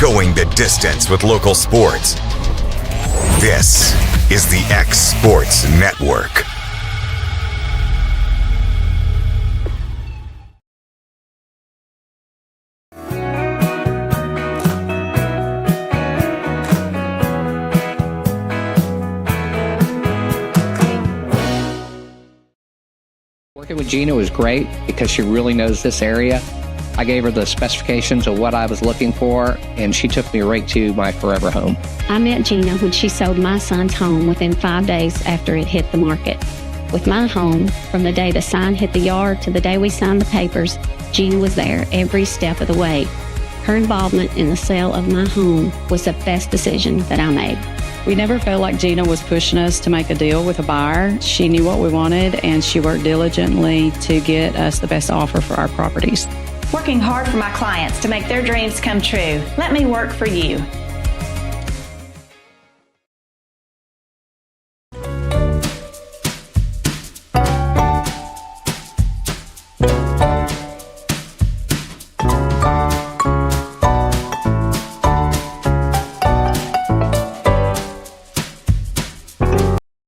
going the distance with local sports. This is the X Sports Network. Working with Gina was great because she really knows this area. I gave her the specifications of what I was looking for, and she took me right to my forever home. I met Gina when she sold my son's home within 5 days after it hit the market. With my home, from the day the sign hit the yard to the day we signed the papers, Gina was there every step of the way. Her involvement in the sale of my home was the best decision that I made. We never felt like Gina was pushing us to make a deal with a buyer. She knew what we wanted, and she worked diligently to get us the best offer for our properties. Working hard for my clients to make their dreams come true. Let me work for you.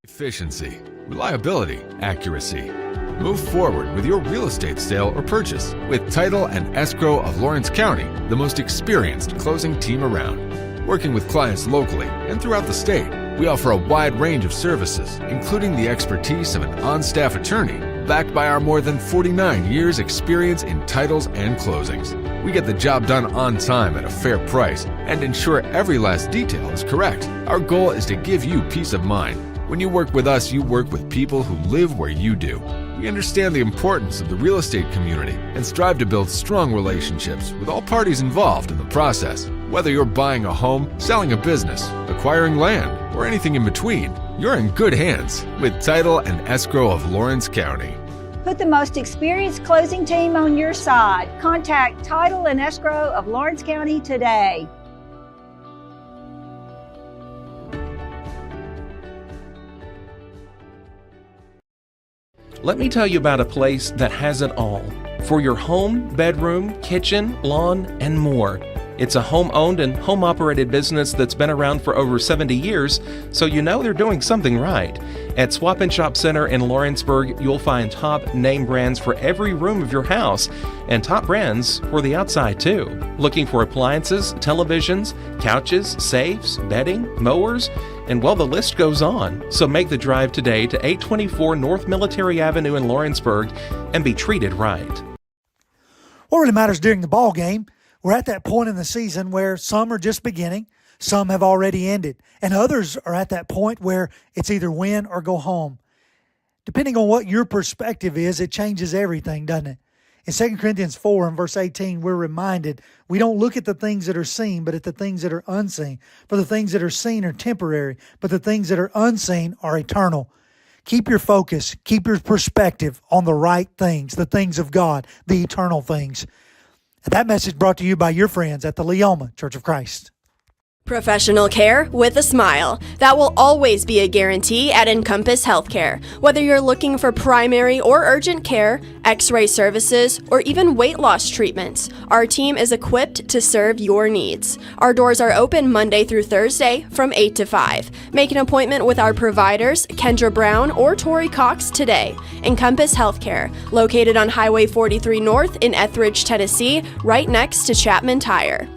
Efficiency, reliability, accuracy. Move forward with your real estate sale or purchase with Title and Escrow of Lawrence County, the most experienced closing team around. Working with clients locally and throughout the state, we offer a wide range of services, including the expertise of an on-staff attorney, backed by our more than 49 years experience in titles and closings. We get the job done on time at a fair price and ensure every last detail is correct. Our goal is to give you peace of mind. When you work with us, you work with people who live where you do. We understand the importance of the real estate community and strive to build strong relationships with all parties involved in the process. Whether you're buying a home, selling a business, acquiring land, or anything in between, you're in good hands with Title and Escrow of Lawrence County. Put the most experienced closing team on your side. Contact Title and Escrow of Lawrence County today. Let me tell you about a place that has it all for your home, bedroom, kitchen, lawn, and more. It's a home-owned and home-operated business that's been around for over 70 years, so you know they're doing something right. At Swap and Shop Center in Lawrenceburg, you'll find top name brands for every room of your house and top brands for the outside too. Looking for appliances, televisions, couches, safes, bedding, mowers, and well, the list goes on. So make the drive today to 824 North Military Avenue in Lawrenceburg and be treated right. What really matters during the ball game, we're at that point in the season where some are just beginning, some have already ended, and others are at that point where it's either win or go home. Depending on what your perspective is, it changes everything, doesn't it? In 2 Corinthians 4 and verse 18, we're reminded we don't look at the things that are seen, but at the things that are unseen. For the things that are seen are temporary, but the things that are unseen are eternal. Keep your focus, keep your perspective on the right things, the things of God, the eternal things. And that message brought to you by your friends at the Leoma Church of Christ. Professional care with a smile. That will always be a guarantee at Encompass Healthcare. Whether you're looking for primary or urgent care, x-ray services, or even weight loss treatments, our team is equipped to serve your needs. Our doors are open Monday through Thursday from 8 to 5. Make an appointment with our providers, Kendra Brown or Tori Cox, today. Encompass Healthcare, located on Highway 43 North in Etheridge, Tennessee, right next to Chapman Tire.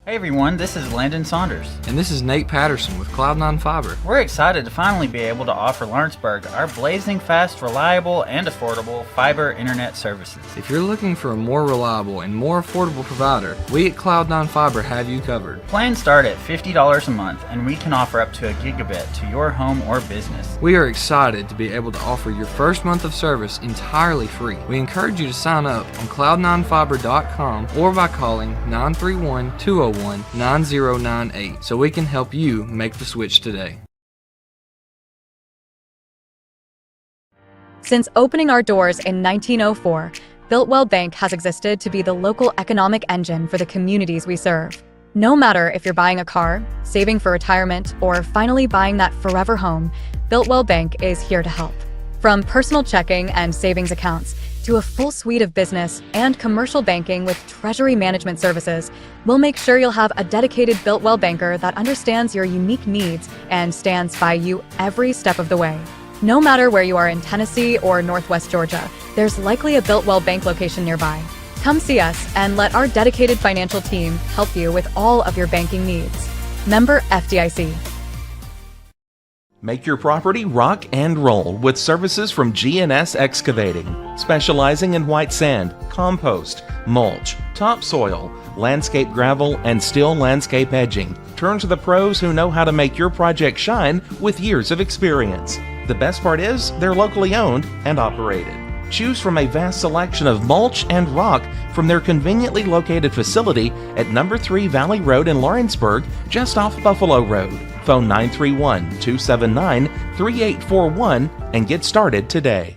Hey everyone, this is Landon Saunders. And this is Nate Patterson with Cloud9 Fiber. We're excited to finally be able to offer Lawrenceburg our blazing fast, reliable, and affordable fiber internet services. If you're looking for a more reliable and more affordable provider, we at Cloud9 Fiber have you covered. Plans start at $50 a month, and we can offer up to a gigabit to your home or business. We are excited to be able to offer your first month of service entirely free. We encourage you to sign up on cloud9fiber.com or by calling 931-201-9098 so we can help you make the switch today. Since opening our doors in 1904, Builtwell Bank has existed to be the local economic engine for the communities we serve. No matter if you're buying a car, saving for retirement, or finally buying that forever home, Builtwell Bank is here to help. From personal checking and savings accounts to a full suite of business and commercial banking with treasury management services, we'll make sure you'll have a dedicated Builtwell banker that understands your unique needs and stands by you every step of the way. No matter where you are in Tennessee or Northwest Georgia, there's likely a Builtwell Bank location nearby. Come see us and let our dedicated financial team help you with all of your banking needs. Member FDIC. Make your property rock and roll with services from G&S Excavating, specializing in white sand, compost, mulch, topsoil, landscape gravel, and steel landscape edging. Turn to the pros who know how to make your project shine with years of experience. The best part is they're locally owned and operated. Choose from a vast selection of mulch and rock from their conveniently located facility at number 3 Valley Road in Lawrenceburg, just off Buffalo Road. Phone 931-279-3841 and get started today.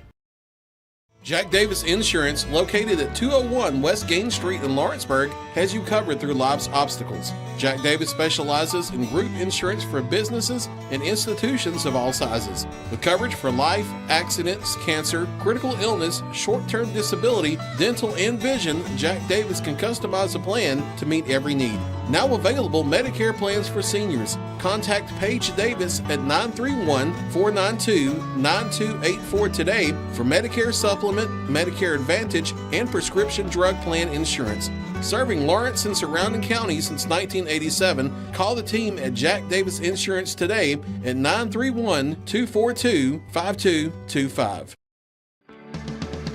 Jack Davis Insurance, located at 201 West Gain Street in Lawrenceburg, has you covered through life's obstacles. Jack Davis specializes in group insurance for businesses and institutions of all sizes, with coverage for life, accidents, cancer, critical illness, short-term disability, dental, and vision. Jack Davis can customize a plan to meet every need. Now available Medicare plans for seniors. Contact Paige Davis at 931-492-9284 today for Medicare Supplement, Medicare Advantage, and prescription drug plan insurance. Serving Lawrence and surrounding counties since 1987, call the team at Jack Davis Insurance today at 931-242-5225.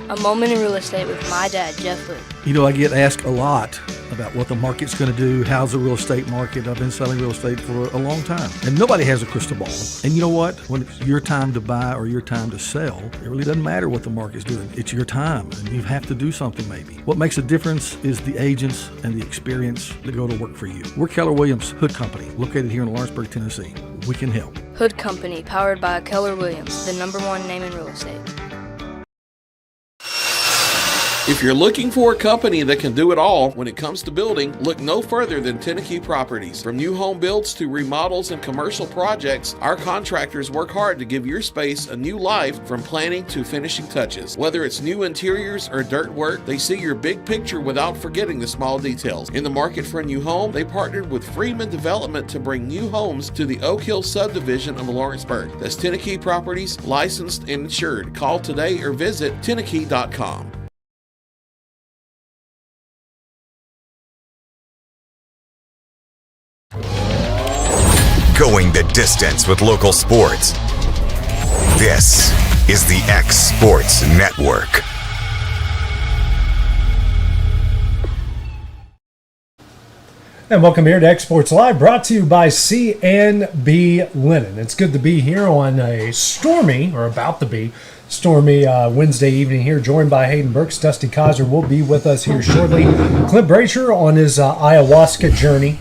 A moment in real estate with my dad, Jeff Luke. You know, I get asked a lot about what the market's going to do. How's the real estate market? I've been selling real estate for a long time, and nobody has a crystal ball. And you know what? When it's your time to buy or your time to sell, it really doesn't matter what the market's doing. It's your time, and you have to do something maybe. What makes a difference is the agents and the experience that go to work for you. We're Keller Williams Hood Company, located here in Lawrenceburg, Tennessee. We can help. Hood Company, powered by Keller Williams, the #1 name in real estate. If you're looking for a company that can do it all when it comes to building, look no further than Tenakee Properties. From new home builds to remodels and commercial projects, our contractors work hard to give your space a new life from planning to finishing touches. Whether it's new interiors or dirt work, they see your big picture without forgetting the small details. In the market for a new home, they partnered with Freeman Development to bring new homes to the Oak Hill subdivision of Lawrenceburg. That's Tenakee Properties, licensed and insured. Call today or visit Tenakee.com. Going the distance with local sports. This is the X Sports Network. And welcome here to X Sports Live, brought to you by C&B Linen. It's good to be here on a stormy, or about to be, stormy Wednesday evening here, joined by Hayden Burks. Dusty Kaiser will be with us here shortly. Clint Brasher on his ayahuasca journey.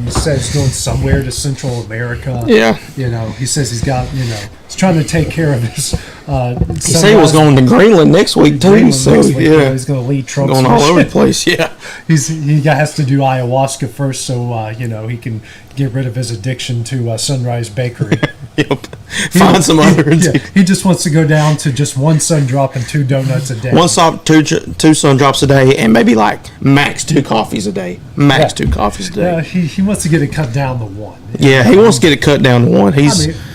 He says he's going somewhere to Central America. Yeah. You know, he says he's got, he's trying to take care of his. He said he was going to Greenland next week, too. Greenland so, next week, yeah. He's going to lead Trump. Going all over the place, yeah. He has to do ayahuasca first so, he can get rid of his addiction to Sunrise Bakery. Yep. Find some other. He just wants to go down to just one sun drop and 2 donuts a day. One stop, two sun drops a day, and maybe max 2 coffees a day. Max 2 coffees a day. Yeah, he wants to get it cut down to 1. Yeah, he wants to get it cut down to 1.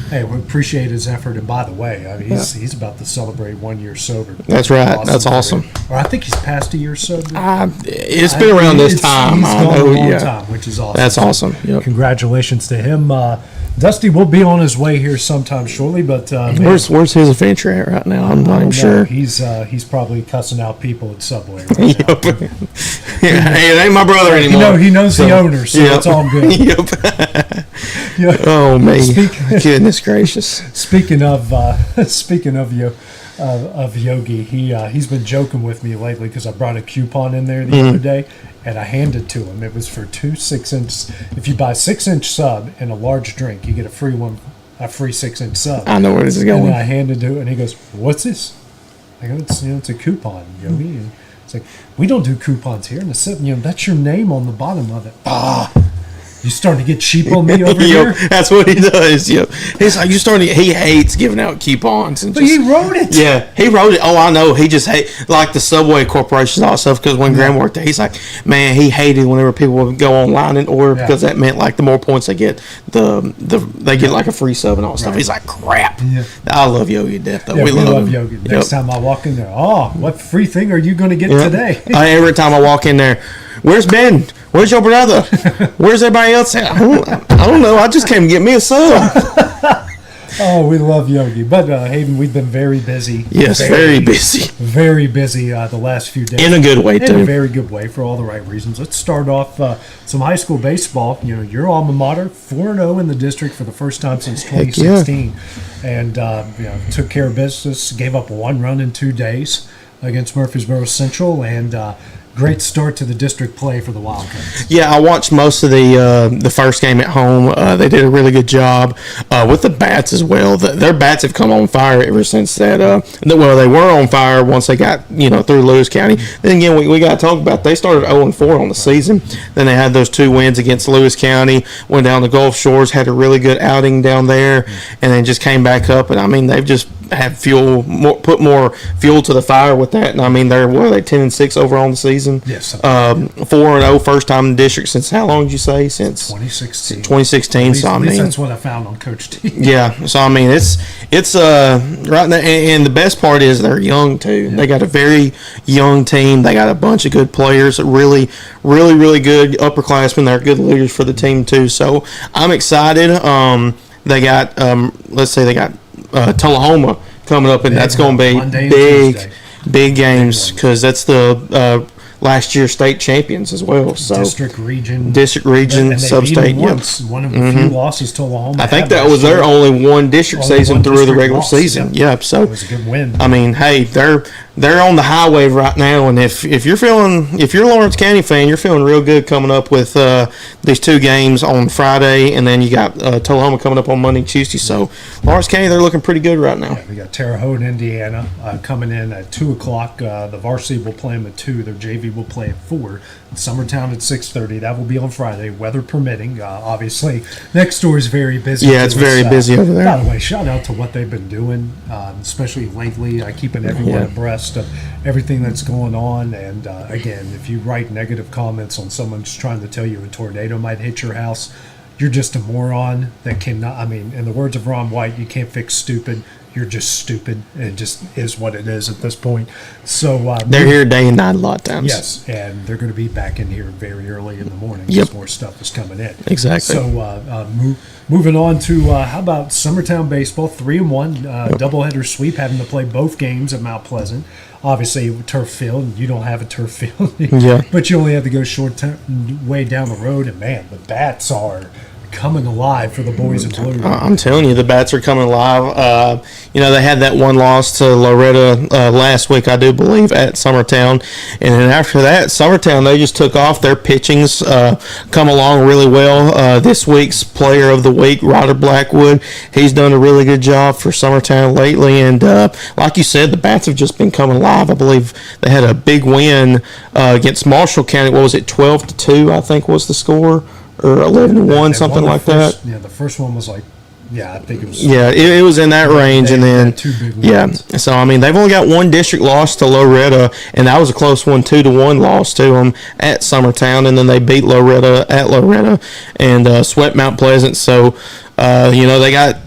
Hey, we appreciate his effort. And by the way, he's about to celebrate 1 year sober. That's right. That's awesome. Or I think he's past a year sober. It's been around this time. He's gone a long time, which is awesome. That's awesome. Yep. Congratulations to him. Dusty will be on his way here sometime shortly, but where's his adventure at right now? I'm not even sure. He's probably cussing out people at Subway. Right yep. Hey, it ain't my brother anymore. He knows the owner, so it's all good. Yep. Oh man! Goodness gracious! Speaking of Yogi, he's been joking with me lately because I brought a coupon in there the other day, and I handed to him. It was for 2 6-inch. If you buy a 6-inch sub and a large drink, you get a free 6-inch sub. I know where this is going. And I handed to him, and he goes, "What's this?" I go, it's a coupon, Yogi. And it's like, we don't do coupons here. And I said, that's your name on the bottom of it. You starting to get cheap on me over here? That's what he does. He's like, he hates giving out coupons. But he wrote it. Yeah, he wrote it. Oh, I know. He just hates, like the Subway Corporation and all that stuff, because when Graham worked there, he's like, man, he hated whenever people would go online and order, because that meant like the more points they get, they get like a free sub and all that stuff. He's like, crap. Yeah. I love Yogi to death, though. Yeah, we love Yogi. Next time I walk in there, what free thing are you going to get today? Every time I walk in there, where's Ben? Where's your brother? Where's everybody else at? I don't know. I just came to get me a sub. Oh, we love Yogi. But, Hayden, we've been very busy. Yes, very busy. Very busy the last few days. In a good way, too. In a very good way, for all the right reasons. Let's start off some high school baseball. Your alma mater, 4-0 in the district for the first time since 2016. And, took care of business, gave up 1 run in 2 days against Murfreesboro Central, and great start to the district play for the Wildcats. Yeah, I watched most of the first game at home. They did a really good job with the bats as well. Their bats have come on fire ever since that. Well, they were on fire once they got through Lewis County. Then again, we got to talk about they started 0-4 on the season. Then they had those 2 wins against Lewis County. Went down to Gulf Shores, had a really good outing down there, and then just came back up. And I mean, they've just had put more fuel to the fire with that. And I mean, they're 10-6 overall in the season. Yes. 4-0, first time in the district since how long did you say? Since 2016. 2016. So I mean, that's what I found on Coach T. Yeah. So I mean, it's right now, and the best part is they're young too. Yeah. They got a very young team. They got a bunch of good players. Really, really, really good upperclassmen. They're good leaders for the team too. So I'm excited. They got they got Tullahoma coming up, and that's going to be big games, because that's the last year's state champions as well. So district region, sub-state. One of the few losses Tullahoma. I think that was their only one district season through the regular season. Yep. So it was a good win. I mean, hey, they're on the highway right now, and if you're a Lawrence County fan, you're feeling real good coming up with these 2 games on Friday, and then you got Tullahoma coming up on Monday and Tuesday. So Lawrence County, they're looking pretty good right now. Yeah, we got Terre Haute, Indiana, coming in at 2:00. The varsity will play them at 2. Their JV will play at 4. Summertown at 6:30. That will be on Friday, weather permitting. Obviously, next door is very busy. Yeah, it's very busy over there. By the way, shout out to what they've been doing, especially lately, keeping everyone abreast of everything that's going on. And again, if you write negative comments on someone just trying to tell you a tornado might hit your house, you're just a moron that cannot. I mean, in the words of Ron White, you can't fix stupid. You're just stupid. It just is what it is at this point. So they're here day and night a lot of times. Yes, and they're going to be back in here very early in the morning. Yep. More stuff is coming in. Exactly. So moving on to how about Summertown baseball? 3-1 doubleheader sweep, having to play both games at Mount Pleasant. Obviously, turf field. You don't have a turf field, but you only have to go way down the road. And man, the bats are coming alive for the boys in blue. I'm telling you, the bats are coming alive. They had that one loss to Loretta last week, I do believe, at Summertown. And then after that, Summertown, they just took off. Their pitching's come along really well. This week's player of the week, Ryder Blackwood, he's done a really good job for Summertown lately. And like you said, the bats have just been coming alive. I believe they had a big win against Marshall County. What was it, 12-2, I think was the score? Or 11-1, something like that. Yeah, the first one was like, I think it was. Yeah, it was in that range, and then 2 big wins. So I mean, they've only got 1 district loss to Loretta, and that was a close one, 2-1 loss to them at Summertown, and then they beat Loretta at Loretta and swept Mount Pleasant. So they got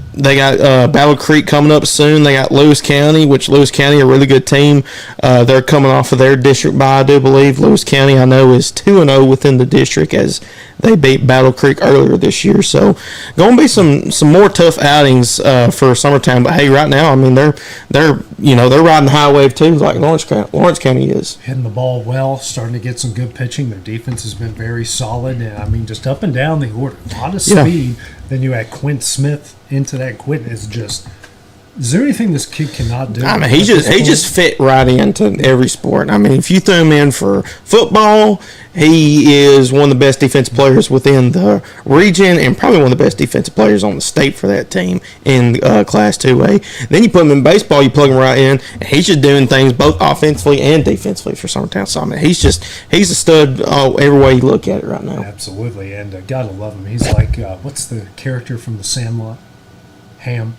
Battle Creek coming up soon. They got Lewis County, which Lewis County, a really good team. They're coming off of their district bye, I do believe. Lewis County, I know, is 2-0 within the district as they beat Battle Creek earlier this year. So going to be some more tough outings for Summertown. But hey, right now, I mean, they're riding the high wave too, like Lawrence County is. Hitting the ball well, starting to get some good pitching. Their defense has been very solid, and I mean, just up and down the order, a lot of speed. Then you add Quint Smith into that. Quint is just Is there anything this kid cannot do? I mean, he just fit right into every sport. I mean, if you threw him in for football, he is one of the best defensive players within the region and probably one of the best defensive players on the state for that team in Class 2A. Then you put him in baseball, you plug him right in, and he's just doing things both offensively and defensively for Summertown. So, I mean, he's a stud every way you look at it right now. Absolutely, and gotta love him. He's like, what's the character from The Sandlot? Ham,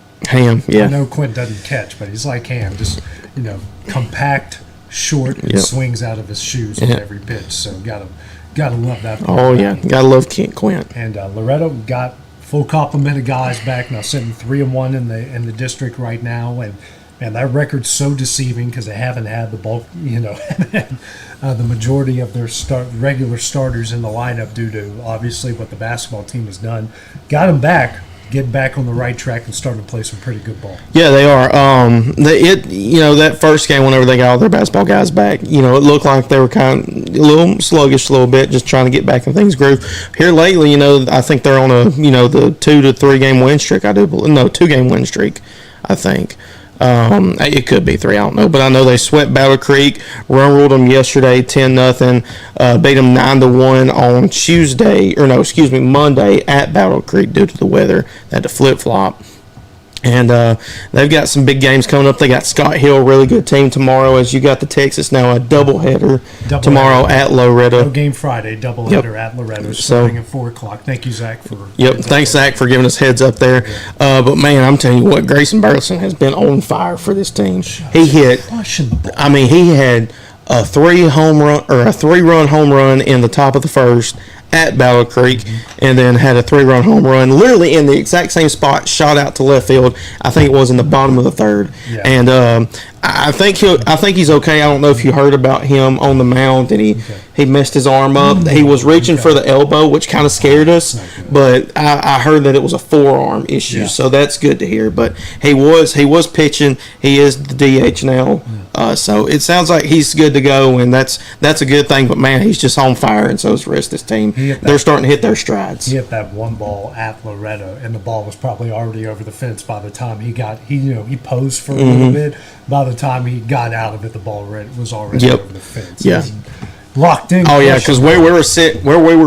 yeah. I know Quint doesn't catch, but he's like Ham, just, compact, short, and swings out of his shoes with every pitch. So gotta love that. Oh yeah, gotta love Quint. And Loretto got full complement of guys back now, sitting 3-1 in the district right now, and that record's so deceiving because they haven't had the bulk, the majority of their regular starters in the lineup due to obviously what the basketball team has done. Got them back. Get back on the right track and starting to play some pretty good ball. Yeah, they are. That first game, whenever they got all their basketball guys back, it looked like they were kind of a little sluggish, a little bit, just trying to get back in things groove. Here lately, I think they're on the 2 to 3 game win streak. 2-game win streak, I think. It could be 3, I don't know, but I know they swept Battle Creek, run-ruled them yesterday 10-0, beat them 9-1 on Monday at Battle Creek due to the weather. They had to flip-flop. And they've got some big games coming up. They got Scott Hill, really good team tomorrow. As you got the Texas now, a doubleheader tomorrow at Loretto. No game Friday, doubleheader at Loretto, starting at 4 o'clock. Thank you, Zach, for. Thanks, Zach, for giving us heads up there. But man, I'm telling you what, Grayson Burleson has been on fire for this team. He hit. I mean, he had a 3-run home run in the top of the first at Battle Creek, and then had a 3-run home run literally in the exact same spot, shot out to left field. I think it was in the bottom of the third. And I think he's okay. I don't know if you heard about him on the mound, and he messed his arm up. He was reaching for the elbow, which kind of scared us, but I heard that it was a forearm issue, so that's good to hear. But he was pitching. He is the DH now, so it sounds like he's good to go, and that's a good thing. But man, he's just on fire, and so is the rest of this team. They're starting to hit their strides. He hit that one ball at Loretto, and the ball was probably already over the fence by the time he posed for a little bit. By the time he got out of it, the ball was already over the fence. Yeah. Locked in. Oh yeah, because where we were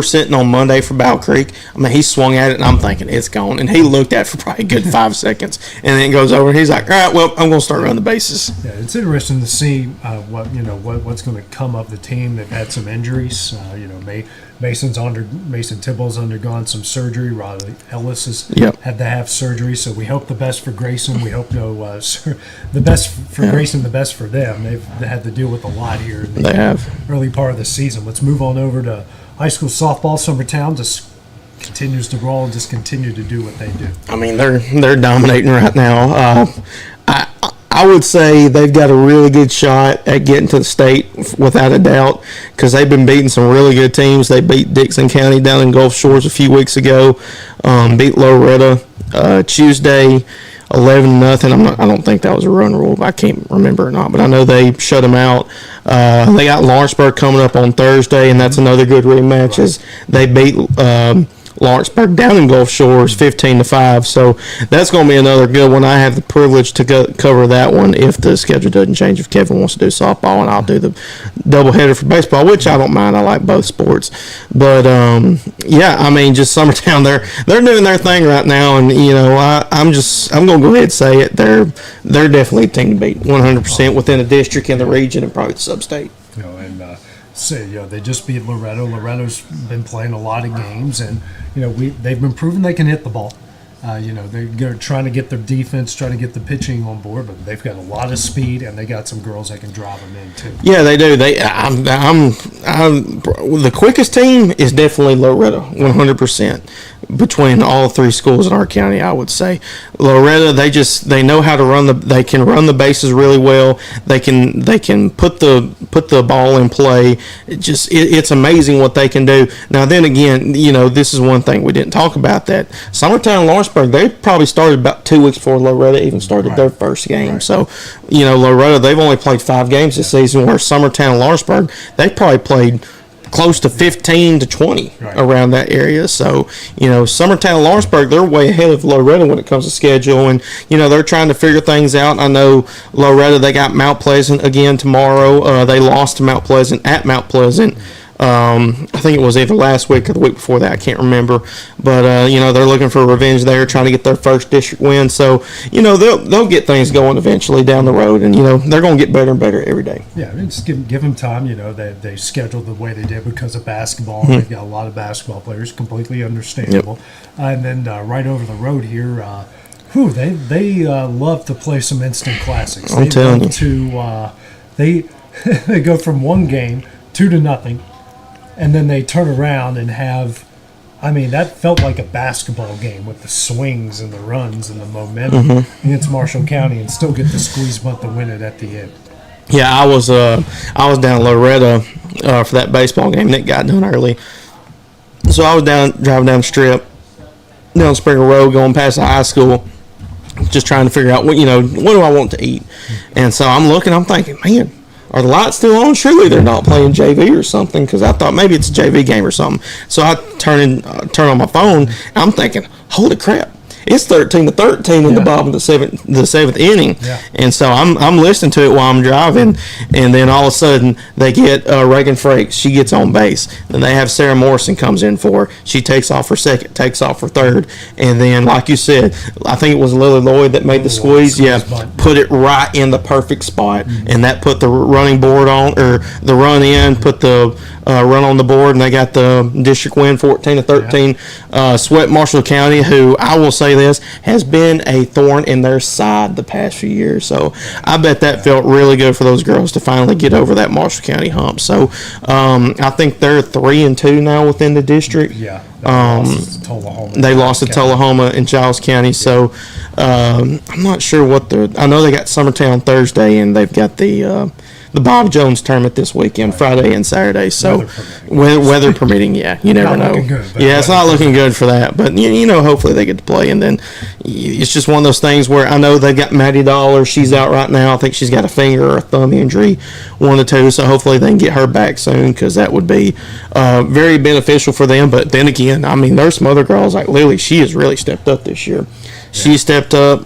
sitting on Monday for Battle Creek, I mean, he swung at it, and I'm thinking it's gone, and he looked at it for probably a good 5 seconds, and then it goes over, and he's like, all right, well, I'm going to start running the bases. Yeah, it's interesting to see what's going to come of the team. They've had some injuries. Mason Tibble's undergone some surgery. Riley Ellis has had to have surgery. So we hope the best for Grayson. We hope the best for Grayson, the best for them. They've had to deal with a lot here in the early part of the season. Let's move on over to high school softball. Summertown just continues to roll and just continue to do what they do. I mean, they're dominating right now. I would say they've got a really good shot at getting to the state without a doubt, because they've been beating some really good teams. They beat Dixon County down in Gulf Shores a few weeks ago, beat Loretto Tuesday 11-0. I don't think that was a run rule. I can't remember or not, but I know they shut them out. They got Lawrenceburg coming up on Thursday, and that's another good rematch as they beat Lawrenceburg down in Gulf Shores 15-5. So that's going to be another good one. I have the privilege to cover that one if the schedule doesn't change. If Kevin wants to do softball, and I'll do the doubleheader for baseball, which I don't mind. I like both sports. But I mean, just Summertown, they're doing their thing right now, and I'm going to go ahead and say it. They're definitely a team to beat 100% within the district and the region and probably the sub-state. They just beat Loretto. Loretto's been playing a lot of games, and they've been proving they can hit the ball. They're trying to get their defense, trying to get the pitching on board, but they've got a lot of speed, and they got some girls that can drive them in too. Yeah, they do. The quickest team is definitely Loretto, 100%. Between all 3 schools in our county, I would say Loretto. They know how to they can run the bases really well. They can put the ball in play. It's amazing what they can do. Now then again, this is one thing we didn't talk about, that Summertown Lawrenceburg, they probably started about 2 weeks before Loretto even started their first game. Right. So Loretto, they've only played 5 games this season, where Summertown and Lawrenceburg, they probably played close to 15 to 20 around that area. So, Summertown, Lawrenceburg, they're way ahead of Loretta when it comes to schedule, and they're trying to figure things out. I know Loretta, they got Mount Pleasant again tomorrow. They lost to Mount Pleasant at Mount Pleasant. I think it was either last week or the week before that. I can't remember. But, they're looking for revenge there, trying to get their first district win. So, they'll get things going eventually down the road. And, they're going to get better and better every day. Yeah, just give them time. They scheduled the way they did because of basketball. Mm-hmm. They've got a lot of basketball players, completely understandable. Yep. And then right over the road here, they love to play some instant classics. I'm telling you. They go from one game 2-0. And then they turn around and have, that felt like a basketball game with the swings and the runs and the momentum against Marshall County, and still get the squeeze bunt to win it at the end. Yeah, I was down in Loretta for that baseball game. Nick got done early, so I was driving down the strip, down Springer Road, going past the high school, just trying to figure out what do I want to eat. And so I'm looking, I'm thinking, man, are the lights still on? Surely they're not playing JV or something, because I thought maybe it's a JV game or something. So I turn on my phone, and I'm thinking, holy crap, it's 13-13 in the bottom of the seventh inning. Yeah. And so I'm listening to it while I'm driving, and then all of a sudden they get Reagan Frakes. She gets on base. Then they have Sarah Morrison comes in for her. She takes off for second, takes off for third, and then, like you said, I think it was Lily Lloyd that made the squeeze. Yeah, put it right in the perfect spot, and that put the running board on, or the run in, put the run on the board, and they got the district win 14-13. Yeah. Swept Marshall County, who I will say this has been a thorn in their side the past few years. So I bet that felt really good for those girls to finally get over that Marshall County hump. So I think they're 3-2 now within the district. Yeah. They lost to Tullahoma and Giles County. So I'm not sure I know they got Summertown Thursday, and they've got the Bob Jones tournament this weekend, Friday and Saturday. So weather permitting, you never know. It's not looking good for that. But hopefully they get to play. And then it's just one of those things where I know they've got Maddie Dollar. She's out right now. I think she's got a finger or a thumb injury, one or two. So hopefully they can get her back soon, because that would be very beneficial for them. But then again, there's some other girls like Lily. She has really stepped up this year. She stepped up.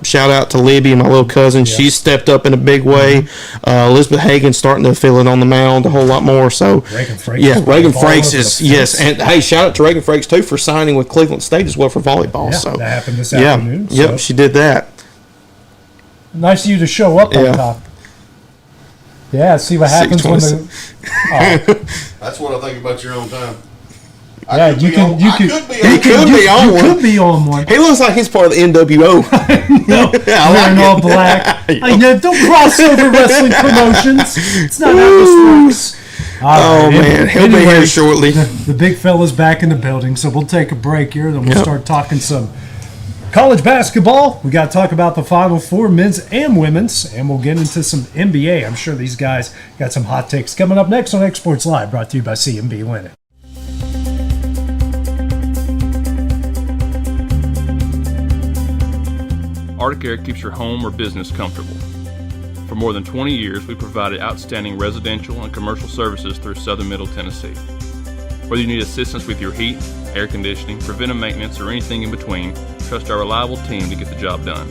Shout out to Libby, my little cousin. Yeah. She stepped up in a big way. Elizabeth Hagen's starting to feel it on the mound a whole lot more. So Reagan Frakes is yes, and hey, shout out to Reagan Frakes too for signing with Cleveland State as well for volleyball. Yeah, so that happened this afternoon. Yep, she did that. Nice of you to show up on top. Yeah, see what happens when That's what I think about your own time. Yeah, you could be on one. He looks like he's part of the NWO. Wearing all black. Don't cross over wrestling promotions. It's not how this works. Man, he'll be here shortly. The big fella's back in the building, so we'll take a break here, then we'll start talking some college basketball. We got to talk about the Final Four, men's and women's, and we'll get into some NBA. I'm sure these guys got some hot takes coming up next on Exports Live, brought to you by C&B Linen. Arctic Air keeps your home or business comfortable. For more than 20 years, we provided outstanding residential and commercial services through southern Middle Tennessee. Whether you need assistance with your heat, air conditioning, preventive maintenance, or anything in between, trust our reliable team to get the job done.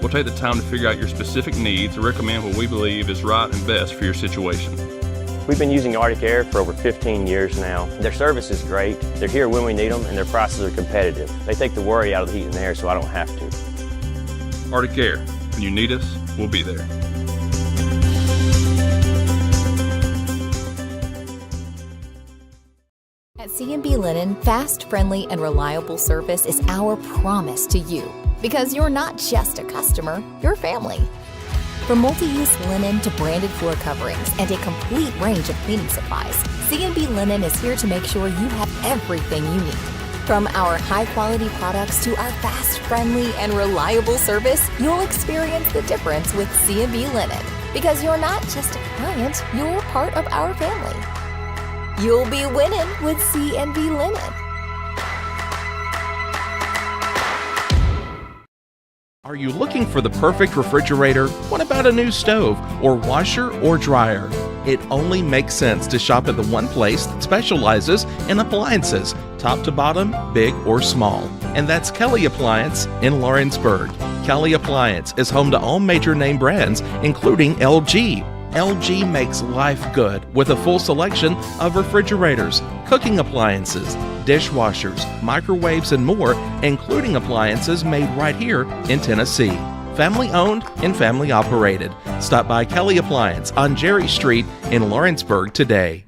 We'll take the time to figure out your specific needs and recommend what we believe is right and best for your situation. We've been using Arctic Air for over 15 years now. Their service is great, they're here when we need them, and their prices are competitive. They take the worry out of the heat and air so I don't have to. Arctic Air. When you need us, we'll be there. At C&B Linen, fast, friendly, and reliable service is our promise to you. Because you're not just a customer, you're family. From multi-use linen to branded floor coverings and a complete range of cleaning supplies, C&B Linen is here to make sure you have everything you need. From our high-quality products to our fast, friendly, and reliable service, you'll experience the difference with C&B Linen. Because you're not just a client, you're part of our family. You'll be winning with C&B Linen. Are you looking for the perfect refrigerator? What about a new stove or washer or dryer? It only makes sense to shop at the one place that specializes in appliances, top to bottom, big or small. And that's Kelly Appliance in Lawrenceburg. Kelly Appliance is home to all major name brands, including LG. LG makes life good with a full selection of refrigerators, cooking appliances, dishwashers, microwaves, and more, including appliances made right here in Tennessee. Family owned and family operated. Stop by Kelly Appliance on Jerry Street in Lawrenceburg today.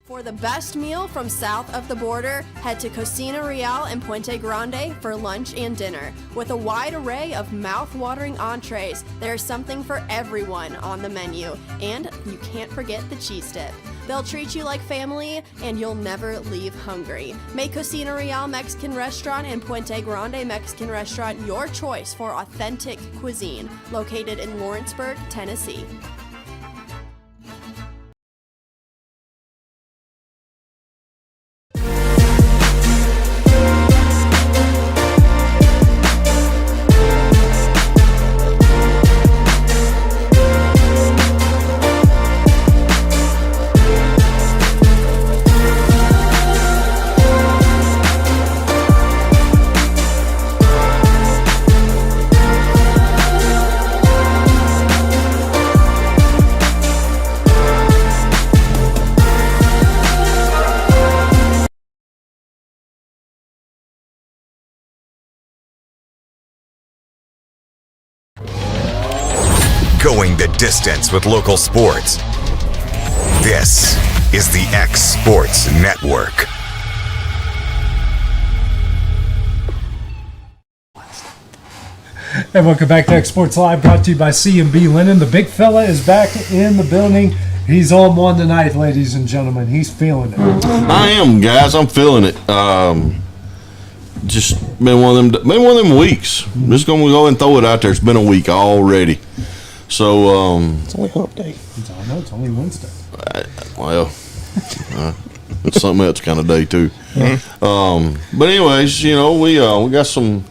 For the best meal from south of the border, head to Cocina Real and Puente Grande for lunch and dinner. With a wide array of mouth-watering entrees, there's something for everyone on the menu. And you can't forget the cheese dip. They'll treat you like family, and you'll never leave hungry. Make Cocina Real Mexican Restaurant and Puente Grande Mexican Restaurant your choice for authentic cuisine, located in Lawrenceburg, Tennessee. Going the distance with local sports. This is the X Sports Network. And welcome back to X Sports Live, brought to you by C&B Linen. The big fella is back in the building. He's on one tonight, ladies and gentlemen. He's feeling it. I am, guys. I'm feeling it. Just been one of them weeks. I'm just gonna go and throw it out there. It's been a week already. So it's only hump day. I know it's only Wednesday. It's something else kind of day too. But anyways, we got some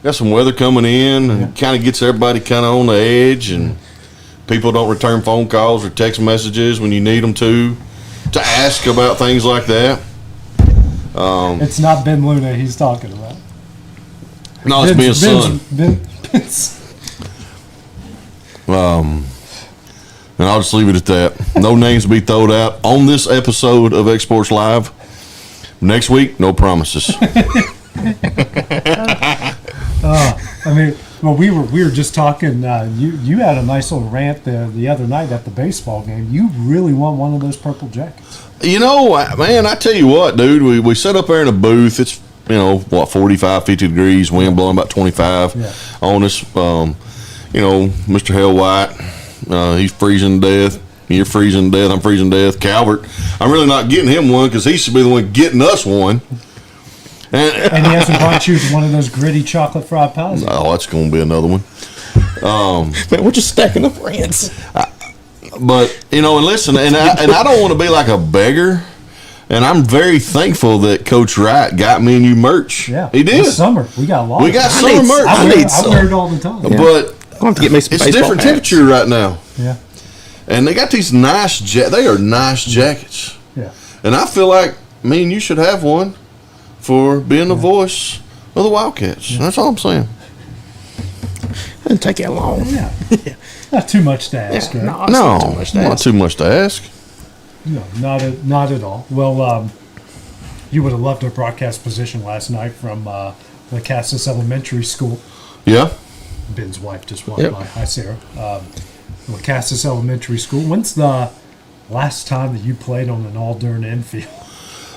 weather coming in, and kind of gets everybody kind of on the edge, and people don't return phone calls or text messages when you need them to ask about things like that. It's not Ben Luna he's talking about. No, it's Ben's son. And I'll just leave it at that. No names to be thrown out on this episode of X Sports Live. Next week, no promises. We were just talking. You had a nice little rant the other night at the baseball game. You really want one of those purple jackets. Man, I tell you what, dude. We set up there in a booth. It's 45, 50 degrees, wind blowing about 25 on us. Mr. Hale White, he's freezing to death. You're freezing to death. I'm freezing to death. Calvert, I'm really not getting him one because he should be the one getting us one. And he hasn't brought you one of those gritty chocolate fried pies. Oh, that's going to be another one. Man, we're just stacking up rants. But and listen, and I don't want to be like a beggar. And I'm very thankful that Coach Wright got me and you merch. Yeah, he did. This summer we got a lot. We got summer merch. I wear it all the time. Yeah. But I'll have to get me some it's a different temperature right now. Yeah. And they got these nice they are nice jackets. Yeah. And I feel like me and you should have one for being the voice of the Wildcats. That's all I'm saying. Didn't take that long. Yeah. Not too much to ask, right? No, not too much to ask. No, not at all. Well, you would have loved our broadcast position last night from Lacassas Elementary School. Yeah. Ben's wife just walked by. Hi, Sarah. Lacassas Elementary School. When's the last time that you played on an all-dirt infield?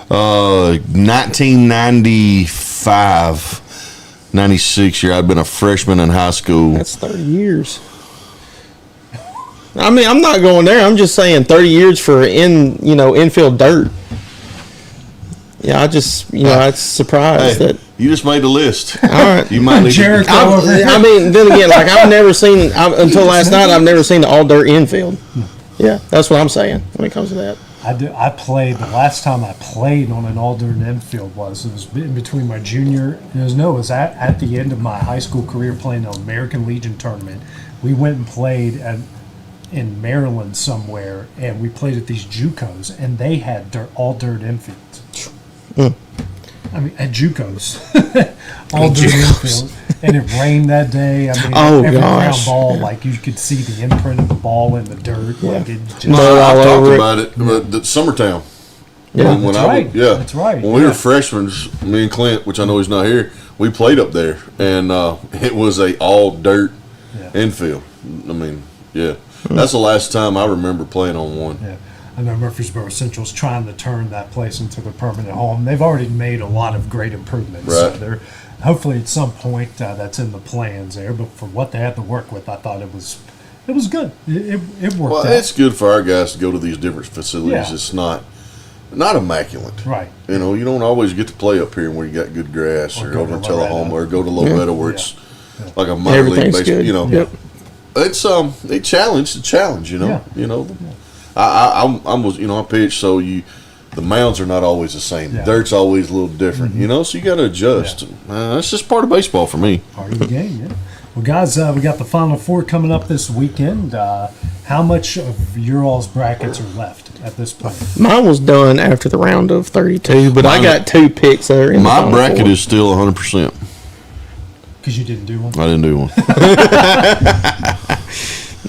1995. '96 year. I'd been a freshman in high school. That's 30 years. I mean, I'm not going there. I'm just saying 30 years for infield dirt. Yeah, I just, I was surprised that. You just made the list. All right. You might need Jericho over here. I mean, then again, like I've never seen, until last night, I've never seen the all dirt infield. Yeah, that's what I'm saying when it comes to that. I played, the last time I played on an all dirt infield it was in between my junior, it was at the end of my high school career playing an American Legion tournament. We went and played in Maryland somewhere, and we played at these JUCOs, and they had all dirt infields. I mean, at JUCOs, all dirt infields, and it rained that day. I mean, every round ball, like you could see the imprint of the ball in the dirt. Yeah. Like it just, I've talked about it, but the Summertown. Yeah, when that's right. When we were freshmen, me and Clint, which I know he's not here, we played up there, and it was a all dirt infield. I mean, that's the last time I remember playing on one. Yeah. I know Murfreesboro Central's trying to turn that place into their permanent home. They've already made a lot of great improvements. Right. So they're hopefully at some point that's in the plans there. But for what they had to work with, I thought it was good. It worked Well, out. it's good for our guys to go to these different facilities. Yeah. It's not immaculate. Right. You know, you don't always get to play up here where you got good grass, or go to Tullahoma, or go to Loretta where it's like a minor league baseball. You know, it's a challenge. You know, I pitch, so the mounds are not always the same. The dirt's always a little different. You know, so you got to adjust. That's just part of baseball for me. Part of the game, yeah. Well, guys, we got the Final Four coming up this weekend. How much of your all's brackets are left at this point? Mine was done after the round of 32, but I got 2 picks that are in the My Final bracket Four. is still 100%. Because you didn't do one? I didn't do one.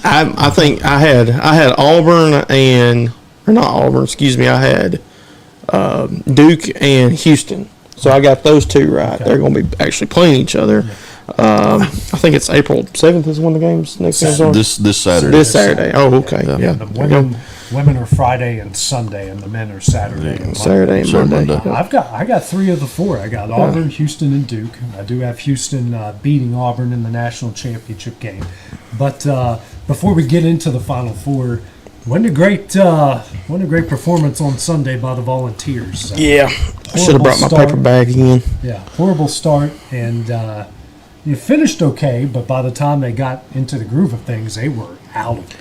I think I had Auburn I had Duke and Houston. So I got those 2 right. Okay. They're going to be actually playing each other. I think it's April 7th is when the games next games are. This Saturday. This Saturday. Oh, okay. Yeah. The women are Friday and Sunday, and the men are Saturday and Monday. Saturday and Monday. I got 3 of the 4. I got Auburn, Houston, and Duke. I do have Houston beating Auburn in the national championship game. But before we get into the Final Four, what a great performance on Sunday by the Volunteers. I should have brought my paper bag again. Yeah, horrible start, and you finished okay, but by the time they got into the groove of things, they were out of it.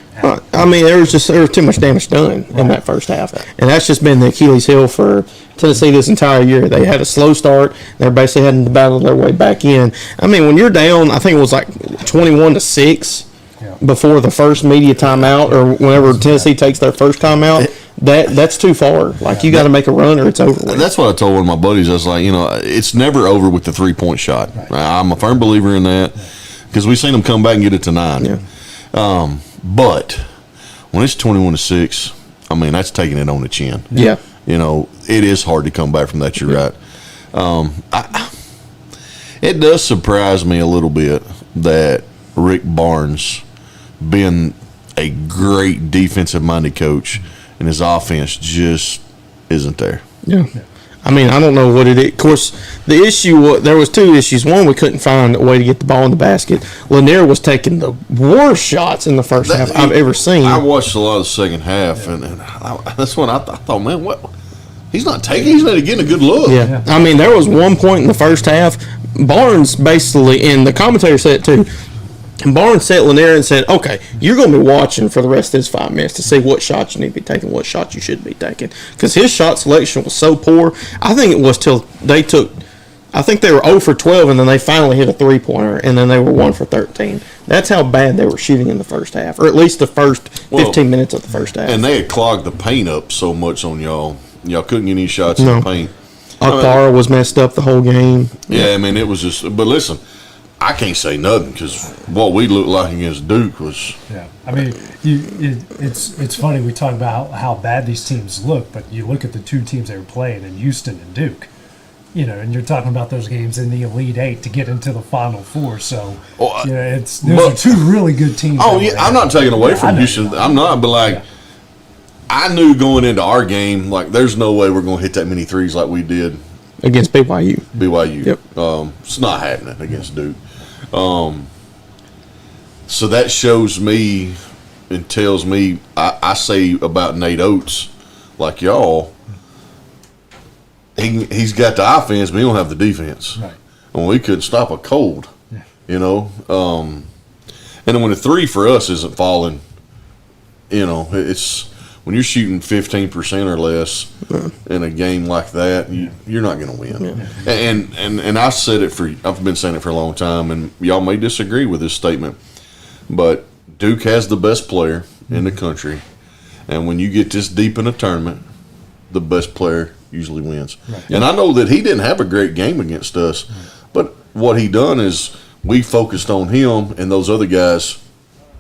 I mean, there was too much damage done in that first half, and that's just been the Achilles heel for Tennessee this entire year. They had a slow start; they're basically having to battle their way back in. I mean, when you're down, I think it was like 21-6 before the first media timeout, or whenever Tennessee takes their first timeout. That's too far. Like, you got to make a run or it's over with. That's what I told one of my buddies. I was like, it's never over with the 3-point shot. Right. I'm a firm believer in that because we've seen them come back and get it to 9. Yeah. But when it's 21-6, I mean, that's taking it on the chin. Yeah. It is hard to come back from that. You're right. It does surprise me a little bit that Rick Barnes, being a great defensive-minded coach, and his offense just isn't there. Yeah. I mean, I don't know what it is. Of course, the issue there was 2 issues. One, we couldn't find a way to get the ball in the basket. Lanier was taking the worst shots in the first half I've ever seen. I watched a lot of the second half, and that's when I thought, man, what? He's not getting a good look. Yeah. I mean, there was one point in the first half, Barnes basically, and the commentator said it too, Barnes sat Lanier and said, okay, you're going to be watching for the rest of this 5 minutes to see what shots you need to be taking, what shots you shouldn't be taking. Because his shot selection was so poor. I think it was till they were 0 for 12, and then they finally hit a 3-pointer, and then they were 1 for 13. That's how bad they were shooting in the first half, or at least the first 15 minutes of the first half. And they had clogged the paint up so much on y'all. Y'all couldn't get any shots in the paint. Akbara was messed up the whole game. Yeah, I mean, it was just – but listen – I can't say nothing because what we looked like against Duke was. Yeah, I mean, it's funny we talk about how bad these teams look, but you look at the 2 teams they were playing in Houston and Duke, and you're talking about those games in the Elite 8 to get into the Final Four. So, those are 2 really good teams. Oh yeah, I'm not taking away from Houston. I'm not, but I knew going into our game, like, there's no way we're going to hit that many threes like we did against BYU. BYU. Yep. It's not happening against Duke. So that shows me and tells me, I say about Nate Oates, like y'all, he's got the offense, but he don't have the defense. Right. And we couldn't stop a cold, you know. And then when the three for us isn't falling, you know, it's when you're shooting 15% or less in a game like that, you're not going to win. And I said it I've been saying it for a long time, and y'all may disagree with this statement, but Duke has the best player in the country, and when you get this deep in a tournament, the best player usually wins. Right. And I know that he didn't have a great game against us, but what he done is we focused on him, and those other guys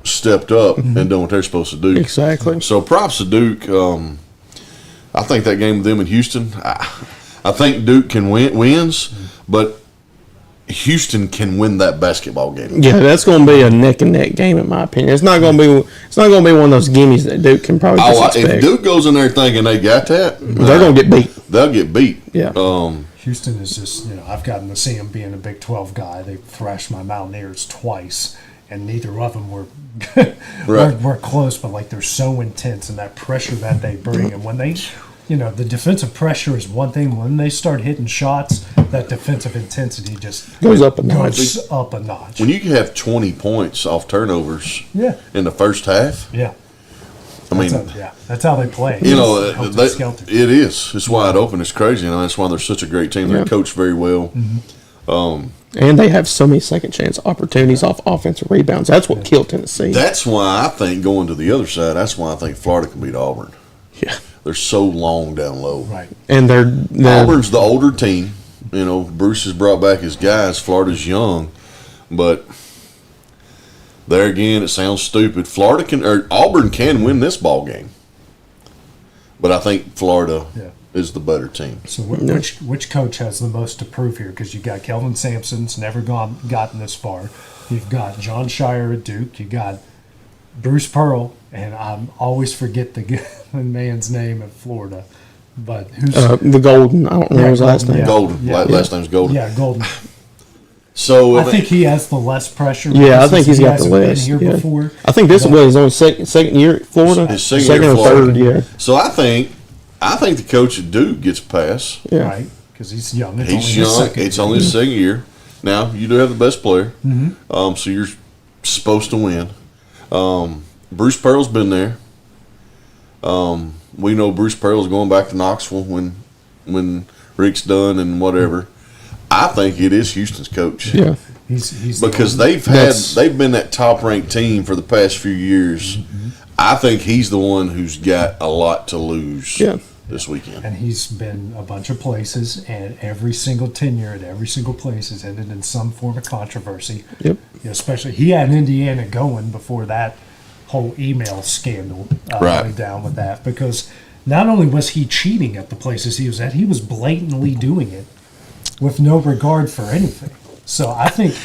stepped up and done what they're supposed to do. Exactly. So props to Duke. I think that game with them in Houston, I think Duke can wins, but Houston can win that basketball game. Yeah, that's going to be a neck and neck game in my opinion. It's not going to be one of those gimmies that Duke can probably just expect. If Duke goes in there thinking they got that, they're going to get beat. They'll get beat. Yeah. Houston is just, I've gotten to see them being a Big 12 guy. They thrashed my Mountaineers twice, and neither of them were were close, but like they're so intense and that pressure that they bring. And when they, the defensive pressure is one thing. When they start hitting shots, that defensive intensity just goes up a notch. When you can have 20 points off turnovers in the first half. Yeah. I mean, that's how they play. It is. It's wide open. It's crazy. That's why they're such a great team. They're coached very well. And they have so many second chance opportunities off offensive rebounds. That's what killed Tennessee. That's why I think going to the other side, that's why I think Florida can beat Auburn. Yeah. They're so long down low. Right. And they're Auburn's the older team. Bruce has brought back his guys. Florida's young. But there again, it sounds stupid. Auburn can win this ball game. But I think Florida is the better team. So which coach has the most to prove here? Because you got Kelvin Sampson's never gotten this far. You've got John Shire at Duke. You got Bruce Pearl, and I always forget the man's name at Florida. But who's the Golden? I don't remember his last name. Golden. Last name's Golden. Yeah, Golden. So I think he has the less pressure. Yeah, I think he's got the less. Been here before. I think this was his only second year at Florida. His second or third year. So I think the coach at Duke gets a pass. Yeah. Right, because he's young. It's only his second year. Now, you do have the best player, so you're supposed to win. Bruce Pearl's been there. We know Bruce Pearl's going back to Knoxville when Rick's done and whatever. I think it is Houston's coach. Yeah, he's because they've been that top ranked team for the past few years. I think he's the one who's got a lot to lose this weekend. And he's been a bunch of places, and every single tenure at every single place has ended in some form of controversy. Yep. Especially he had Indiana going before that whole email scandal went down with that, because not only was he cheating at the places he was at, he was blatantly doing it with no regard for anything. So I think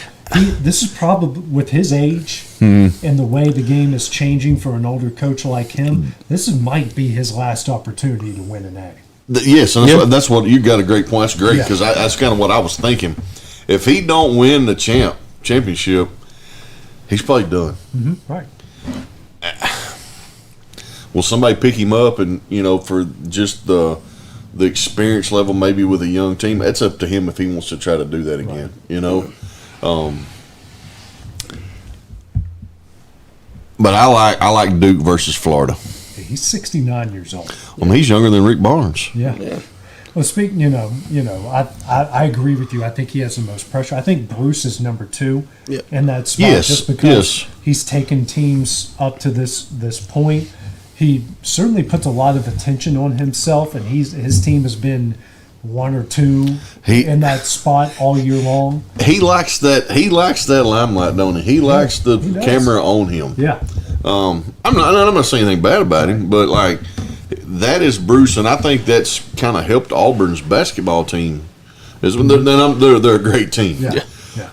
this is probably, with his age and the way the game is changing for an older coach like him, might be his last opportunity to win an A. Yes, and that's what you got a great point. That's great, because that's kind of what I was thinking. If he don't win the championship, he's probably done. Right. Will somebody pick him up and, for just the experience level, maybe with a young team? That's up to him if he wants to try to do that again, But I like Duke versus Florida. He's 69 years old. He's younger than Rick Barnes. Yeah. Well, speaking, I agree with you. I think he has the most pressure. I think Bruce is number 2 in that spot, just because he's taken teams up to this point. He certainly puts a lot of attention on himself, and his team has been 1 or 2 in that spot all year long. He likes that limelight, don't he? He likes the camera on him. Yeah. I'm not saying anything bad about him, but like, that is Bruce, and I think that's kind of helped Auburn's basketball team. They're a great team. Yeah.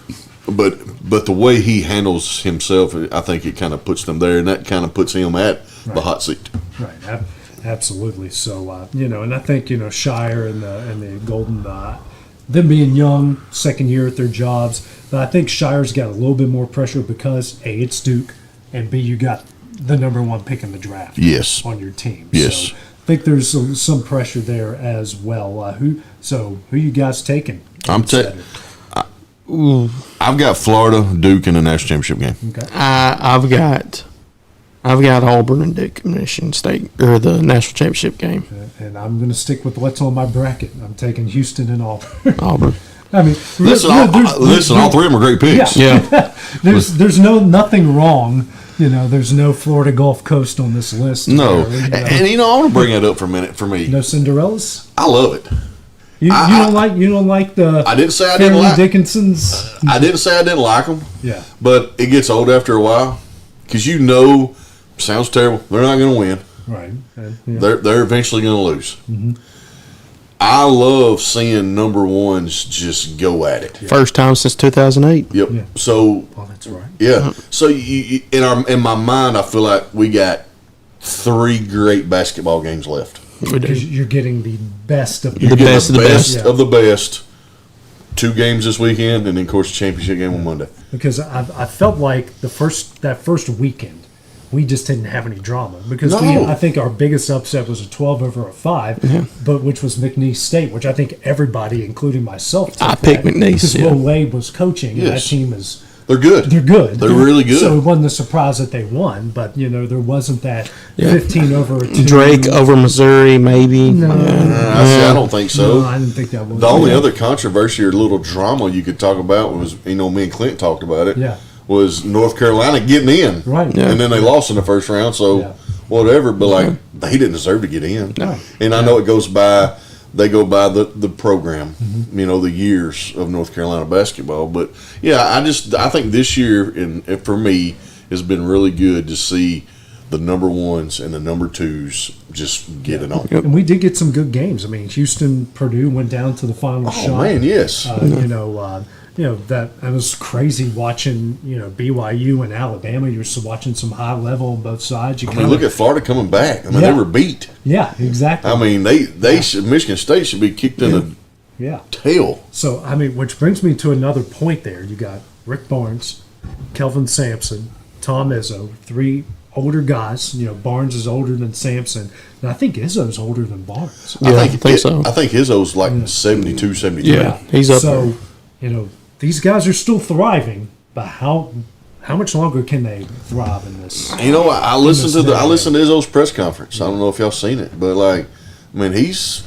But the way he handles himself, I think it kind of puts them there, and that kind of puts him at the hot seat. Right. Absolutely. So and I think Shire and the Golden them being young, second year at their jobs. But I think Shire's got a little bit more pressure because A, it's Duke, and B, you got the number one pick in the draft. Yes. On your team. Yes. So I think there's some pressure there as well. Who you guys taking? I've got Florida, Duke in the national championship game. Okay. I've got Auburn and Duke in Michigan State or the national championship game. And I'm going to stick with what's on my bracket. I'm taking Houston and Auburn. Auburn. I mean, listen, all three of them are great picks. Yeah. there's nothing wrong. There's no Florida Gulf Coast on this list. No, and I want to bring that up for a minute. For me, no Cinderellas. I love it. You don't like the. I didn't say I didn't like Dickinson's. I didn't say I didn't like them. Yeah, but it gets old after a while because sounds terrible. They're not going to win. Right. They're eventually going to lose. Mm-hmm. I love seeing number ones just go at it. First time since 2008. Yep. Yeah. So. Oh, that's right. Yeah. So in my mind, I feel like we got 3 great basketball games left. Because you're getting the best of the best of the best. 2 games this weekend, and then of course the championship game on Monday. Because I felt like that first weekend, we just didn't have any drama because I think our biggest upset was a 12 over a 5, but which was McNeese State, which I think everybody, including myself, I picked McNeese because Will Wade was coaching, and that team is. They're good. They're good. They're really good. So it wasn't a surprise that they won, but there wasn't that 15 over 2. Drake over Missouri, maybe. No, I don't think so. No, I didn't think that was. The only other controversy or little drama you could talk about was, me and Clint talked about it. Yeah. Was North Carolina getting in, right? Yeah. And then they lost in the first round, so whatever. But they didn't deserve to get in. No. And I know it goes by. They go by the program, the years of North Carolina basketball. But I think this year, and for me, has been really good to see the number ones and the number 2s just get it on. And we did get some good games. I mean, Houston, Purdue went down to the final shot. Oh man, yes. That it was crazy watching. BYU and Alabama. You're watching some high level on both sides. Look at Florida coming back. They were beat. Yeah, exactly. I mean, they should, Michigan State should be kicked in the tail. So which brings me to another point. There, you got Rick Barnes, Kelvin Sampson, Tom Izzo, 3 older guys. Barnes is older than Sampson, and I think Izzo's older than Barnes. Yeah, I think so. I think Izzo's like 72, 73. Yeah, he's up there. These guys are still thriving, but how much longer can they thrive in this? I listened to Izzo's press conference. I don't know if y'all seen it, but he's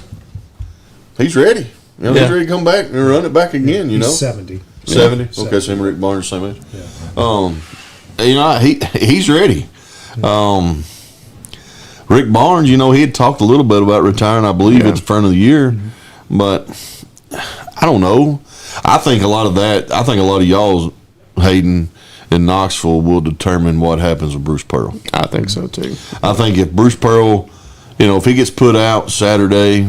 ready. He's ready to come back and run it back again. He's 70. 70. Okay, so him and Rick Barnes same age. Yeah. He's ready. Rick Barnes, he had talked a little bit about retiring, I believe, at the front of the year, but I don't know. I think a lot of y'all's Hayden in Knoxville will determine what happens with Bruce Pearl. I think so too. I think if Bruce Pearl, if he gets put out Saturday,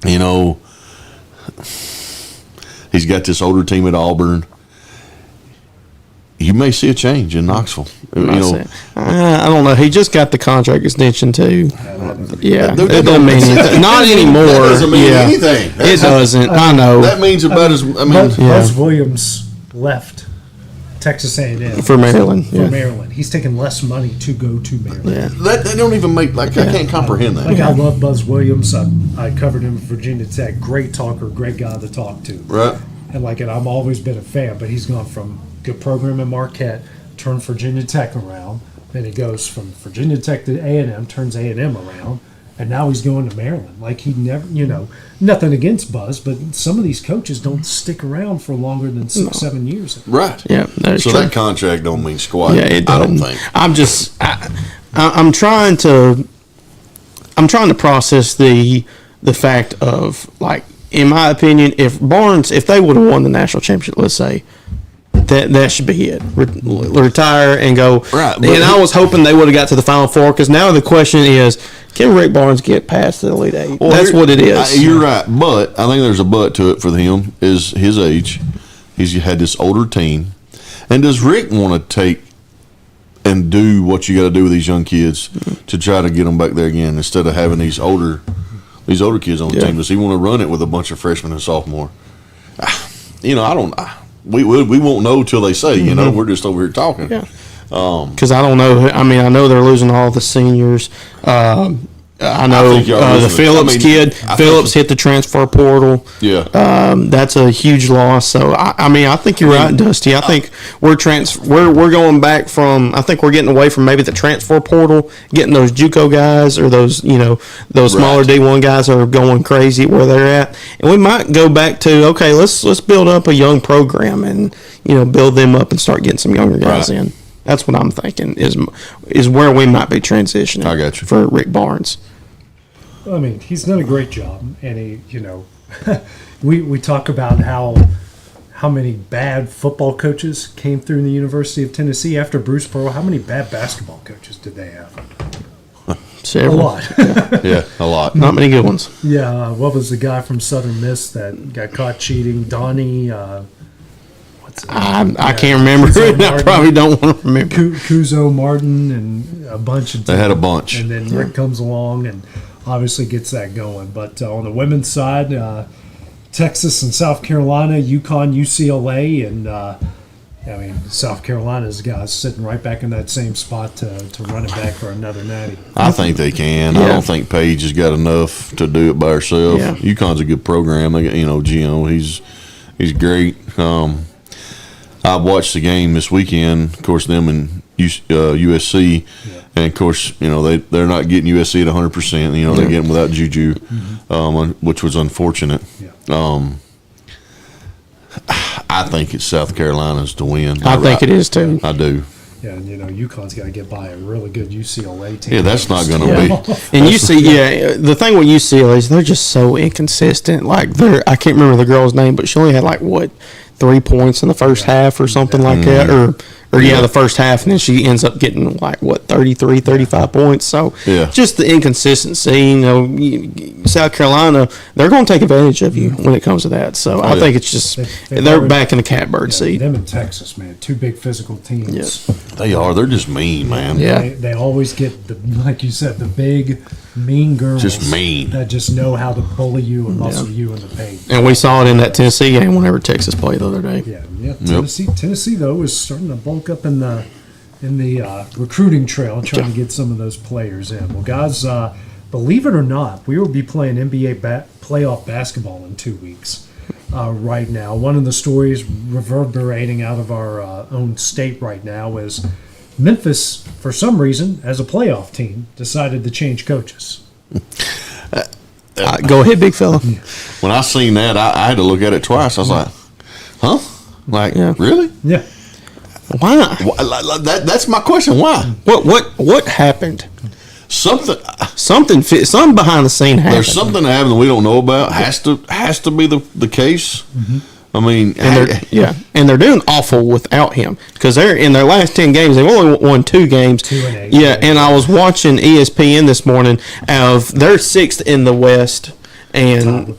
he's got this older team at Auburn. You may see a change in Knoxville. I don't know. He just got the contract extension too. Yeah, it doesn't mean anything. Not anymore. That doesn't mean anything. It doesn't. I know. That means about as. Buzz Williams left Texas A&M for Maryland. Maryland, he's taking less money to go to Maryland. Yeah, they don't even make I can't comprehend that. I love Buzz Williams. I covered him at Virginia Tech. Great talker, great guy to talk to. Right. And I've always been a fan, but he's gone from good program in Marquette, turned Virginia Tech around, then he goes from Virginia Tech to A&M, turns A&M around, and now he's going to Maryland. He never, nothing against Buzz, but some of these coaches don't stick around for longer than 6-7 years. Right. Yeah. So that contract don't mean squat. Yeah, it doesn't. I don't think. I'm trying to process the fact of in my opinion, if they would have won the national championship, let's say, that should be it. Retire and go. Right. And I was hoping they would have got to the Final Four, because now the question is, can Rick Barnes get past the Elite Eight? Well, that's what it is. You're right, but I think there's a but to it for him is his age. He's had this older team, and does Rick want to take and do what you got to do with these young kids to try to get them back there again instead of having these older these older kids on the team. Does he want to run it with a bunch of freshmen and sophomore? You know, I don't. We won't know till they say. You know, we're just over here talking. Yeah. Because I don't know. I mean, I know they're losing all the seniors. I know the Phillips kid. Phillips hit the transfer portal. Yeah. That's a huge loss. So I mean, I think you're right, Dusty. I think we're going back from. I think we're getting away from maybe the transfer portal, getting those JUCO guys or those smaller D1 guys that are going crazy where they're at, and we might go back to let's build up a young program and build them up and start getting some younger guys in. That's what I'm thinking is where we might be transitioning. I got you. For Rick Barnes. I mean, he's done a great job, and we talk about how many bad football coaches came through in the University of Tennessee after Bruce Pearl. How many bad basketball coaches did they have? Several. A lot. Yeah, a lot. Not many good ones. Yeah, what was the guy from Southern Miss that got caught cheating? Donnie. I can't remember. I probably don't want to remember. Kuzo Martin and a bunch of. They had a bunch, and then Rick comes along and obviously gets that going. But on the women's side, Texas and South Carolina, UConn, UCLA, and I mean South Carolina's guys sitting right back in that same spot to run it back for another natty. I think they can. Yeah. I don't think Paige has got enough to do it by herself. Yeah. UConn's a good program. They got, Gio, he's great. I watched the game this weekend. Of course, them and USC, and of course, they're not getting USC at 100%. They're getting without Juju, which was unfortunate. Yeah. I think it's South Carolina's to win. I think it is too. I do. Yeah, and UConn's got to get by a really good UCLA team. Yeah, that's not going to be. And the thing with UCLA is they're just so inconsistent. Like I can't remember the girl's name, but she only had 3 points in the first half or something like that, or the first half, and then she ends up getting 33, 35 points. So just the inconsistency. South Carolina, they're going to take advantage of you when it comes to that. So I think it's just they're back in the catbird seat. Them in Texas, man, two big physical teams. Yes. They are. They're just mean, man. Yeah. They always get like you said, the big mean girls. Just mean. That just know how to bully you and muscle you in the paint. And we saw it in that Tennessee game whenever Texas played the other day. Yeah. Tennessee though is starting to bulk up in the recruiting trail, trying to get some of those players in. Well, guys, believe it or not, we will be playing NBA playoff basketball in 2 weeks. Right now, one of the stories reverberating out of our own state right now is Memphis, for some reason, as a playoff team, decided to change coaches. Go ahead, big fella. When I seen that, I had to look at it twice. I was like, huh? Really? Yeah. Why? That's my question. Why? What happened? Something behind the scene happened. There's something that happened that we don't know about. Has to be the case. Mm-hmm. I mean, and they're doing awful without him because they're in their last 10 games. They've only won 2 games. 2-8. Yeah, and I was watching ESPN this morning. They're 6th in the West, and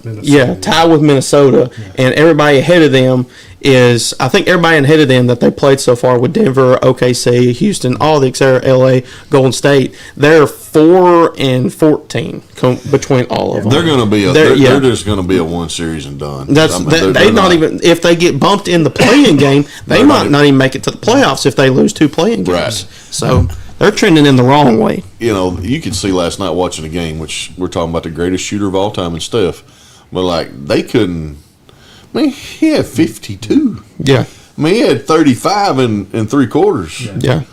tied with Minnesota, and everybody ahead of them is everybody ahead of them that they played so far with Denver, OKC, Houston, all the etc. LA, Golden State. They're 4 and 14 between all of them. They're going to be they're just going to be a one series and done. They're not even if they get bumped in the play-in game, they might not even make it to the playoffs if they lose 2 play-in games. Right. So they're trending in the wrong way. You could see last night watching the game, which we're talking about the greatest shooter of all time in Steph, but they couldn't. I mean, he had 52. Yeah. I mean, he had 35 in 3 quarters. Yeah.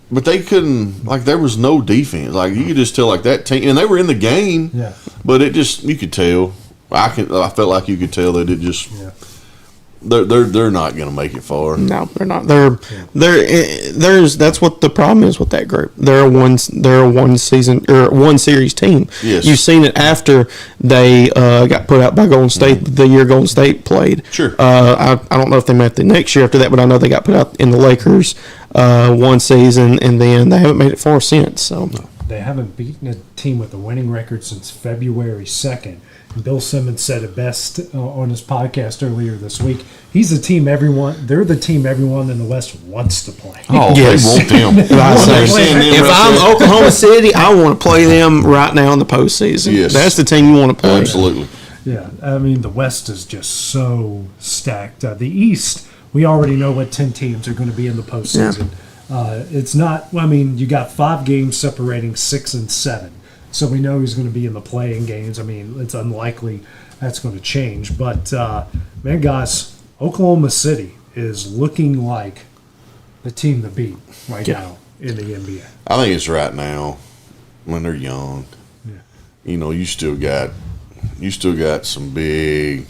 But they couldn't, there was no defense. You could just tell, that team, and they were in the game. Yeah. But it just, you could tell. I felt like you could tell that it just. Yeah. They're not going to make it far. No, they're not. That's what the problem is with that group. They're a one season or one series team. Yes. You've seen it after they got put out by Golden State the year Golden State played. Sure. I don't know if they met the next year after that, but I know they got put out in the Lakers one season, and then they haven't made it far since. So they haven't beaten a team with a winning record since February 2nd. Bill Simmons said it best on his podcast earlier this week. He's the team they're the team everyone in the West wants to play. Oh, Yes. they want them. If I'm Oklahoma City, I want to play them right now in the postseason. Yes. That's the team you want to play. Absolutely. Yeah, I mean, the West is just so stacked. The East, we already know what 10 teams are going to be in the postseason. It's not, I mean, you got 5 games separating 6 and 7. So we know he's going to be in the playing games. I mean, it's unlikely that's going to change. But, man, guys, Oklahoma City is looking like the team to beat right now in the NBA. I think it's right now when they're young. Yeah. You know, you got some big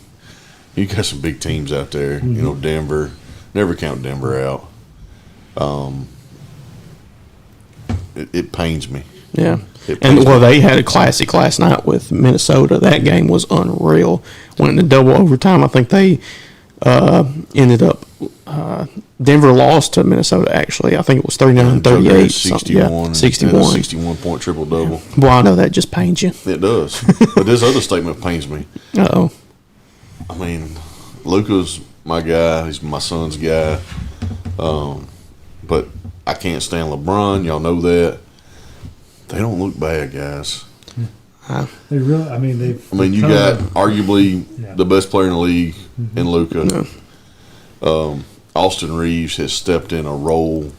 teams out there. Mm-hmm. You know, Denver, never count Denver out. It pains me. Yeah. And they had a classic last night with Minnesota. That game was unreal. Went into double overtime. I think they ended up Denver lost to Minnesota, actually. I think it was 39-38. 61 point triple-double. Well, I know that just pains you. It does. But this other statement pains me. Uh-oh. I mean, Luka's my guy. He's my son's guy. But I can't stand LeBron. Y'all know that. They don't look bad, guys. They really, I mean, you got arguably the best player in the league in Luka. Austin Reeves has stepped in a role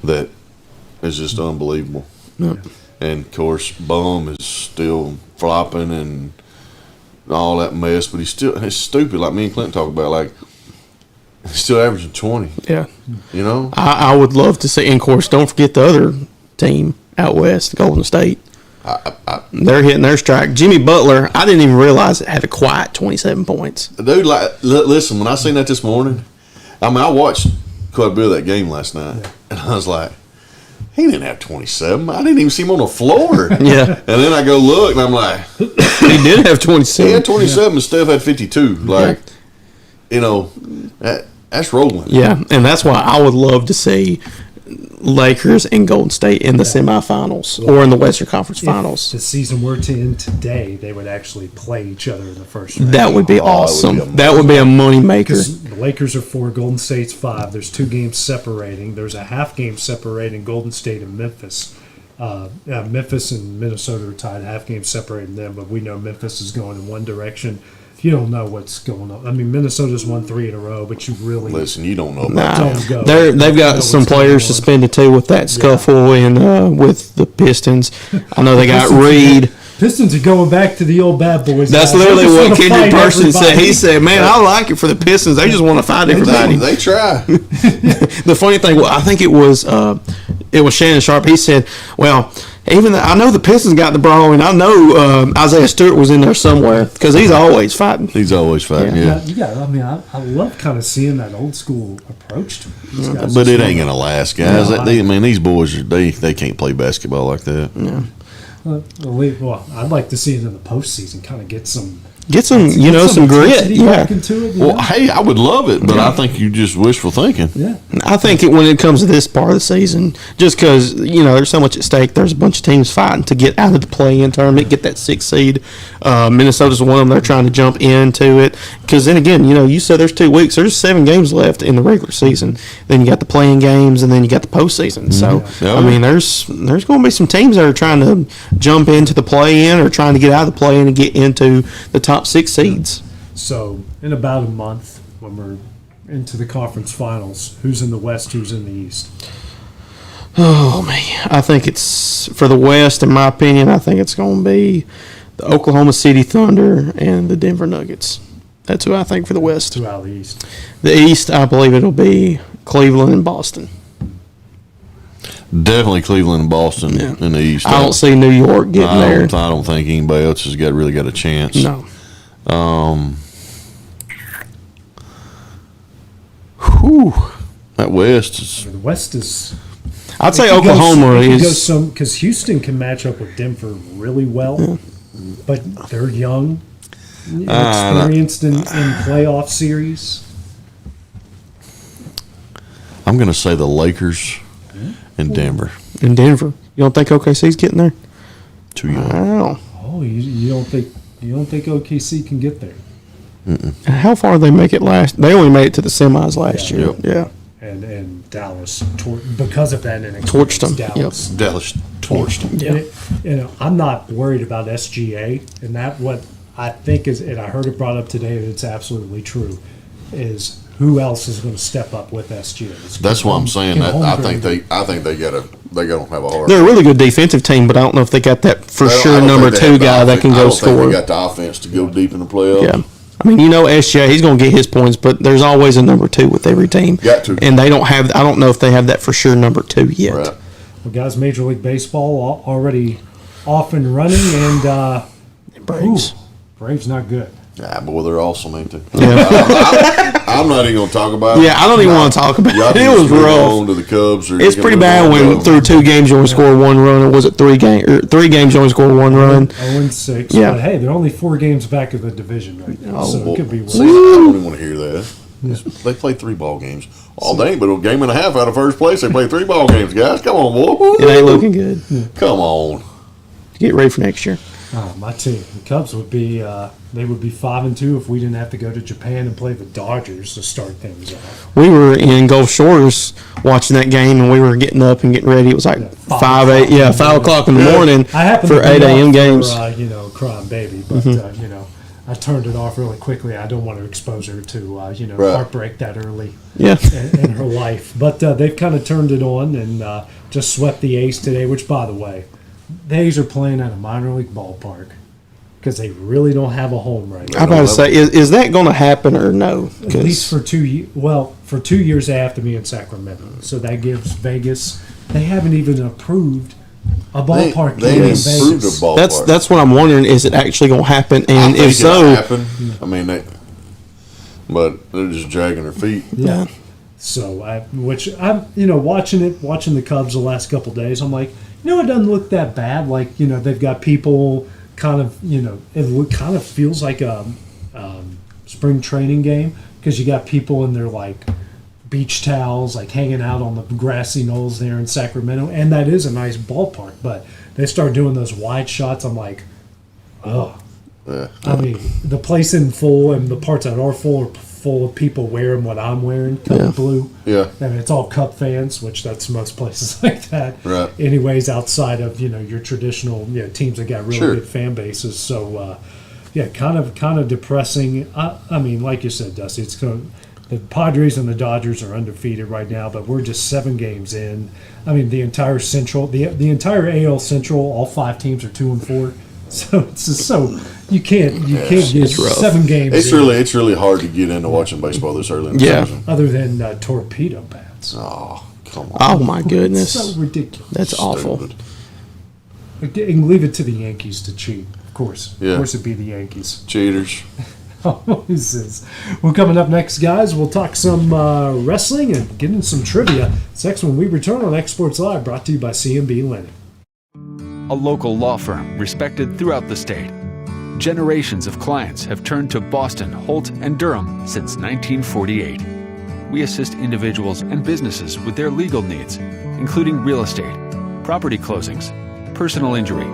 that is just unbelievable. Yeah. And, of course, Bum is still flopping and all that mess, but he's stupid, like me and Clinton talk about. Like, he's still averaging 20. Yeah. You know? I would love to see, and, of course, don't forget the other team out west, Golden State. They're hitting their strike. Jimmy Butler, I didn't even realize it had a quiet 27 points. Dude, listen, when I seen that this morning, I mean, I watched quite a bit of that game last night, and I was like, he didn't have 27. I didn't even see him on the floor. Yeah. And then I go look, and I'm like, he did have 27. He had 27, and Steph had 52. Like, you know, that's rolling. Yeah, and that's why I would love to see Lakers and Golden State in the semifinals or in the Western Conference Finals. If the season were to end today, they would actually play each other in the first round. That would be awesome. That would be a money maker. The Lakers are 4, Golden State's 5. There's 2 games separating. There's a half game separating Golden State and Memphis. Memphis and Minnesota are tied, half game separating them, but we know Memphis is going in one direction. You don't know what's going on. I mean, Minnesota's won 3 in a row, but you really listen. You don't know about They've got some players suspended too with that scuffle and with the Pistons. I know they got Reed. Pistons are going back to the old bad boys. That's literally what Kendrick Person said. He said, "Man, I like it for the Pistons. They just want to fight everybody. They try." The funny thing, I think it was Shannon Sharp. He said, "Well, even I know the Pistons got the brawl, and I know Isaiah Stewart was in there somewhere because he's always fighting. He's always fighting. Yeah. I mean, I love kind of seeing that old school approach to it. But it ain't gonna last, guys. These boys they can't play basketball like that. Yeah. Well, I'd like to see it in the postseason. Kind of get some some grit. Yeah. Into it, well, hey, I would love it, but I think you just wishful thinking. Yeah. I think when it comes to this part of the season, just because there's so much at stake, there's a bunch of teams fighting to get out of the play-in tournament, get that 6th seed. Minnesota's one of them. They're trying to jump into it because then again, you said there's 2 weeks. There's 7 games left in the regular season. Then you got the play-in games, and then you got the postseason. So I mean, there's going to be some teams that are trying to jump into the play-in or trying to get out of the play-in and get into the top 6 seeds. So in about a month, when we're into the conference finals, who's in the West, who's in the East? Oh man, I think it's for the West. In my opinion, I think it's going to be the Oklahoma City Thunder and the Denver Nuggets. That's who I think for the West. Who out of the East? The East, I believe it'll be Cleveland and Boston. Definitely Cleveland and Boston in the East. I don't see New York getting there. I don't think anybody else has really got a chance. No. That West is. The West is. I'd say Oklahoma is because Houston can match up with Denver really well, but they're young, experienced in playoff series. I'm going to say the Lakers and Denver. In Denver, you don't think OKC's getting there? Too young. Wow. Oh, you don't think You don't think OKC can get there? How far did they make it last? They only made it to the semis last year. Yeah. And Dallas, because of that, torched them. Dallas torched them. Yeah. I'm not worried about SGA, and that what I think is, and I heard it brought up today, and it's absolutely true, is who else is going to step up with SGA? That's what I'm saying. I think they gotta have a hard. They're a really good defensive team, but I don't know if they got that for sure number 2 guy that can go score. I don't think they got the offense to go deep in the playoffs. Yeah. I mean, SGA, he's going to get his points, but there's always a number 2 with every team. Got to. And they don't have, I don't know if they have that for sure number 2 yet. Right. Well, guys, Major League Baseball already off and running, and Braves. Braves not good. Ah, boy, they're awesome, ain't they? Yeah. I'm not even going to talk about it. Yeah, I don't even want to talk about it. It was rough. On to the Cubs, it's pretty bad when through 2 games you only score 1 run, or was it 3 games? Or 3 games you only score 1 run. 0-6. Yeah. But hey, they're only 4 games back of the division right now, so it could be worse. I don't even want to hear that. Yeah. They play 3 ball games. All day, but a game and a half out of first place. They play 3 ball games, guys. Come on, boy. It ain't looking good. Come on. Get ready for next year. My team, the Cubs would be 5-2 if we didn't have to go to Japan and play the Dodgers to start things off. We were in Gulf Shores watching that game, and we were getting up and getting ready. It was like 5 o'clock in the morning for 8 a.m. games. Crying baby, but I turned it off really quickly. I don't want to expose her to heartbreak that early in her life. But they've kind of turned it on and just swept the A's today, which, by the way, the A's are playing at a minor league ballpark because they really don't have a home right now. I'm about to say, is that going to happen or no? At least for 2 years. Well, for 2 years they have to be in Sacramento. So that gives Vegas, they haven't even approved a ballpark they in Vegas. Approved a ballpark. That's what I'm wondering. Is it actually going to happen? And if so, happen. I mean, but they're just dragging their feet. Yeah. So watching the Cubs the last couple of days, I'm like, it doesn't look that bad. Like, they've got people kind of, it kind of feels like a spring training game because you got people in their like beach towels, like hanging out on the grassy knolls there in Sacramento, and that is a nice ballpark. But they start doing those wide shots. I'm like, oh. Yeah. I mean, the place isn't full, and the parts that are full of people wearing what I'm wearing, Cup blue. Yeah. I mean, it's all Cup fans, which that's most places like that. Right. Anyways, outside of your traditional teams that got really good fan bases. So, kind of depressing. I mean, like you said, Dusty, the Padres and the Dodgers are undefeated right now, but we're just 7 games in. I mean, the entire Central, the entire AL Central, all 5 teams are 2-4. So it's just you can't get 7 games. It's really hard to get into watching baseball this early in the season. Other than torpedo bats. Oh, come on! Oh my goodness, it's so ridiculous. That's awful. And leave it to the Yankees to cheat, of course. Yeah. Of course, it'd be the Yankees. Cheaters. Always is. Well, coming up next, guys, we'll talk some wrestling and get into some trivia. It's next when we return on Exports Live, brought to you by C&B Linen. A local law firm respected throughout the state. Generations of clients have turned to Boston, Holt, and Durham since 1948. We assist individuals and businesses with their legal needs, including real estate, property closings, personal injury,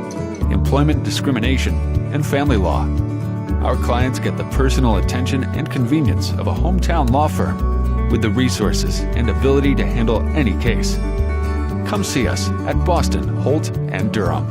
employment discrimination, and family law. Our clients get the personal attention and convenience of a hometown law firm with the resources and ability to handle any case. Come see us at Boston, Holt, and Durham.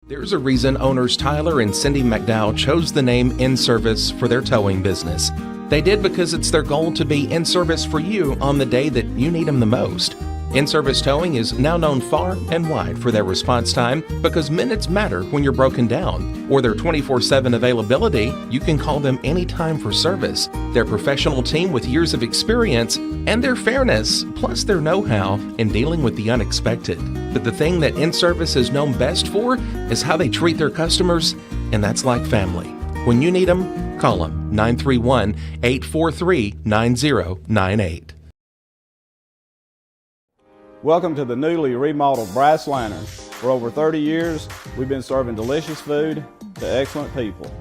There's a reason owners Tyler and Cindy McDowell chose the name In Service for their towing business. They did because it's their goal to be in service for you on the day that you need them the most. In-Service Towing is now known far and wide for their response time because minutes matter when you're broken down. Or their 24/7 availability, you can call them anytime for service. Their professional team with years of experience and their fairness, plus their know-how in dealing with the unexpected. But the thing that In-Service is known best for is how they treat their customers, and that's like family. When you need them, call them 931-843-9098. Welcome to the newly remodeled Brass Lantern. For over 30 years, we've been serving delicious food to excellent people.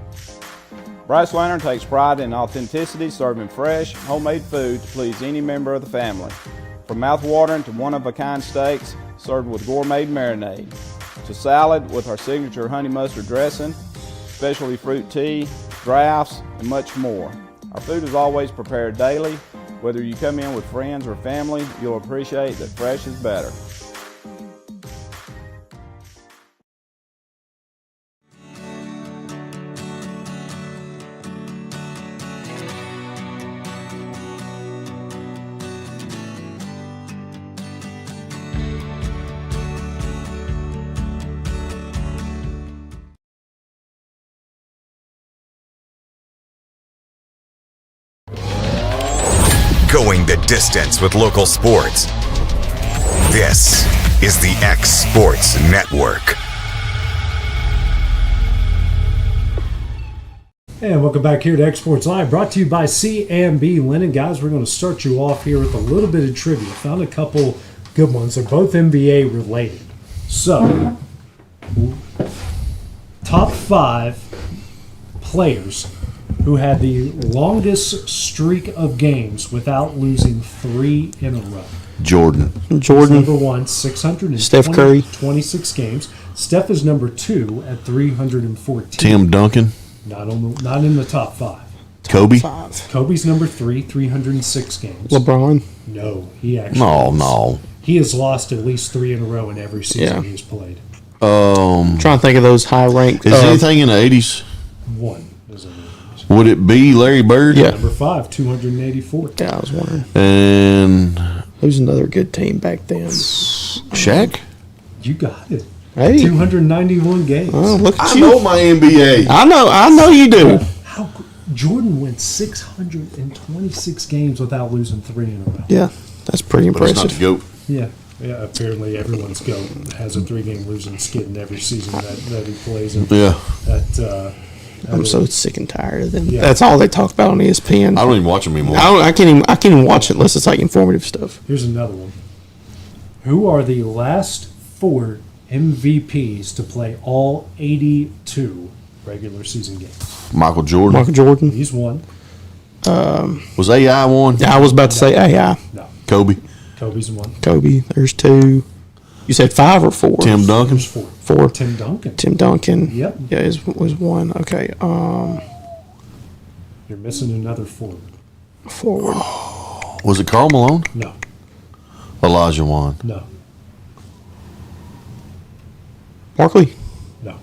Brass Lantern takes pride in authenticity, serving fresh, homemade food to please any member of the family. From mouth-watering to one-of-a-kind steaks served with gourmet marinade, to salad with our signature honey mustard dressing, specialty fruit tea, drafts, and much more. Our food is always prepared daily. Whether you come in with friends or family, you'll appreciate that fresh is better. Going the distance with local sports. This is the X Sports Network. And welcome back here to X Sports Live, brought to you by C&B Linen. Guys, we're going to start you off here with a little bit of trivia. Found a couple good ones. They're both NBA related. So, top 5 players who had the longest streak of games without losing 3 in a row. Jordan. Number 1, 620, Steph Curry. 26 games. Steph is number 2 at 314. Tim Duncan. Not in the top 5. Kobe. Kobe's number 3, 306 games. LeBron. No, he actually. No. He has lost at least 3 in a row in every season he's played. Trying to think of those high ranked. Is anything in the 80s? 1 is in the 80s. Would it be Larry Bird? Yeah. Number 5, 284. Yeah, I was wondering. And who's another good team back then? Shaq? You got it. Hey. 291 games. Oh, look at I you. know my NBA. I know you do. Jordan went 626 games without losing 3 in a row. Yeah, that's pretty But it's not impressive. the GOAT. Yeah, apparently everyone's goat has a 3-game losing skid in every season that he plays in. Yeah. I'm so sick and tired of them. Yeah. That's all they talk about on ESPN. I don't even watch them anymore. I can't even watch it unless it's like informative stuff. Here's another one. Who are the last 4 MVPs to play all 82 regular season games? Michael Jordan. He's one. Was AI one? Yeah, I was about to say AI. No. Kobe. Kobe's one. Kobe. There's 2. You said 5 or 4? Tim Duncan. There's 4. 4. Tim Duncan. Tim Duncan. Yep. Yeah, was 1. Okay. You're missing another forward. Forward. Was it Karl Malone? No. Elijah Wan. No. Barkley. No.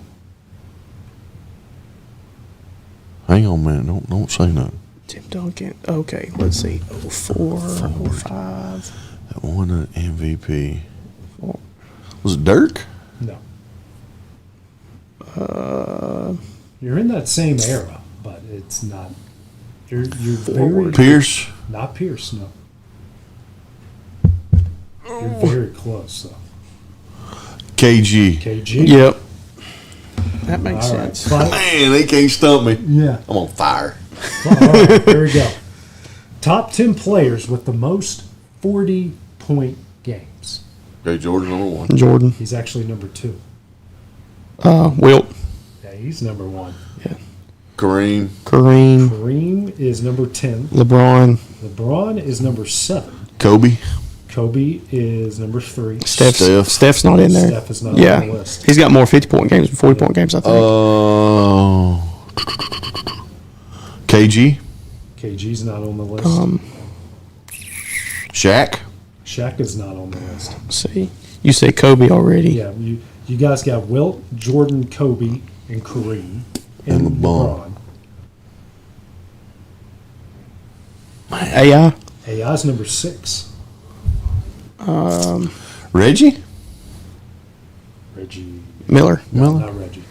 Hang on, man. Don't say nothing. Tim Duncan. Okay, let's see. 04, 05. That won an MVP. Was it Dirk? No. You're in that same era, but it's not. You're very Pierce? Not Pierce. No. You're very close, though. KG. KG. Yep. That makes All right, sense. Man, they can't stump me. Yeah. I'm on fire. All right, here we go. Top 10 players with the most 40-point games. Okay, Jordan number 1. Jordan. He's actually number 2. Wilt. Yeah, he's number 1. Yeah. Kareem. Kareem is number 10. LeBron. LeBron is number 7. Kobe. Kobe is number 3. Steph's not in there. Steph is not yeah. on the list. He's got more 50-point games than 40-point games, I think. KG. KG's not on the list. Shaq. Shaq is not on the list. See, you say Kobe already. Yeah, you guys got Wilt, Jordan, Kobe, and Kareem, and LeBron. AI. AI's number 6. Reggie. Reggie Miller. No, not Reggie.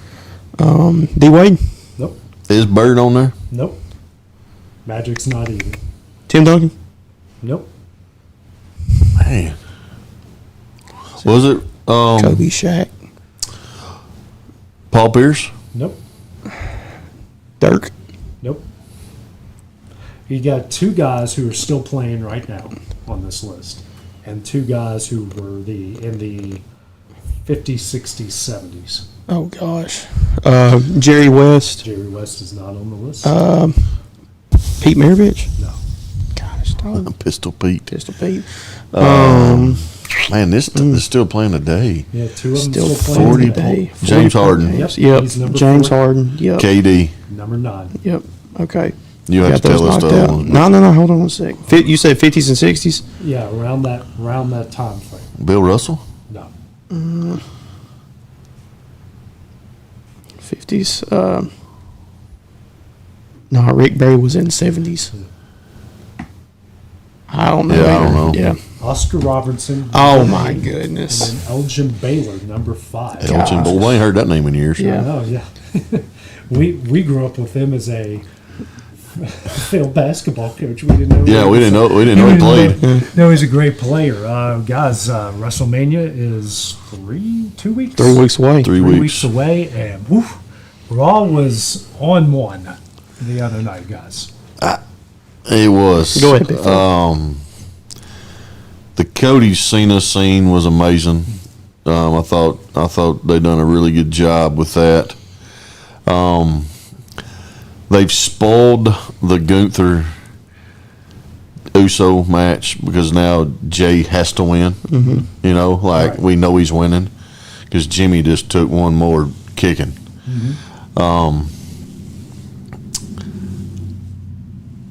D Wade. Nope. Is Bird on there? Nope. Magic's not even. Tim Duncan. Nope. Man. Was it Kobe, Shaq. Paul Pierce? Nope. Dirk. Nope. You got 2 guys who are still playing right now on this list, and 2 guys who were in the 50s, 60s, 70s. Oh gosh. Jerry West. Jerry West is not on the list. Pete Maravich. No. Gosh, dog. Pistol Pete. Pistol Pete. Man, this is still playing today. Yeah, two of them Still still playing 40 today. James Harden. Yep. Yep. He's number James 4. Harden. Yep. KD. Number 9. Yep. Okay. You have Got to those tell us knocked the out. other one. No. Hold on one sec. You said 50s and 60s? Yeah, around that time frame. Bill Russell? No. 50s. No, Rick Barry was in 70s. I don't know. Yeah, I don't know. Yeah. Oscar Robertson. Oh, number my 8, goodness. And then Elgin Baylor, number 5. Elgin Bowl. I ain't heard that name in years. I know, yeah. we grew up with him as a failed basketball coach. We didn't know. Yeah, we didn't know he played. No, he's a great player. Guys, WrestleMania is 2 weeks. 3 weeks away. 3 3 weeks. weeks away, and woo, Raw was on one the other night, guys. It was. Go ahead, Bill. The Cody Cena scene was amazing. I thought they done a really good job with that. They've spoiled the Gunther Uso match because now Jay has to win. Mm-hmm. You know, like we know he's winning because Jimmy just took one more kicking. Mm-hmm.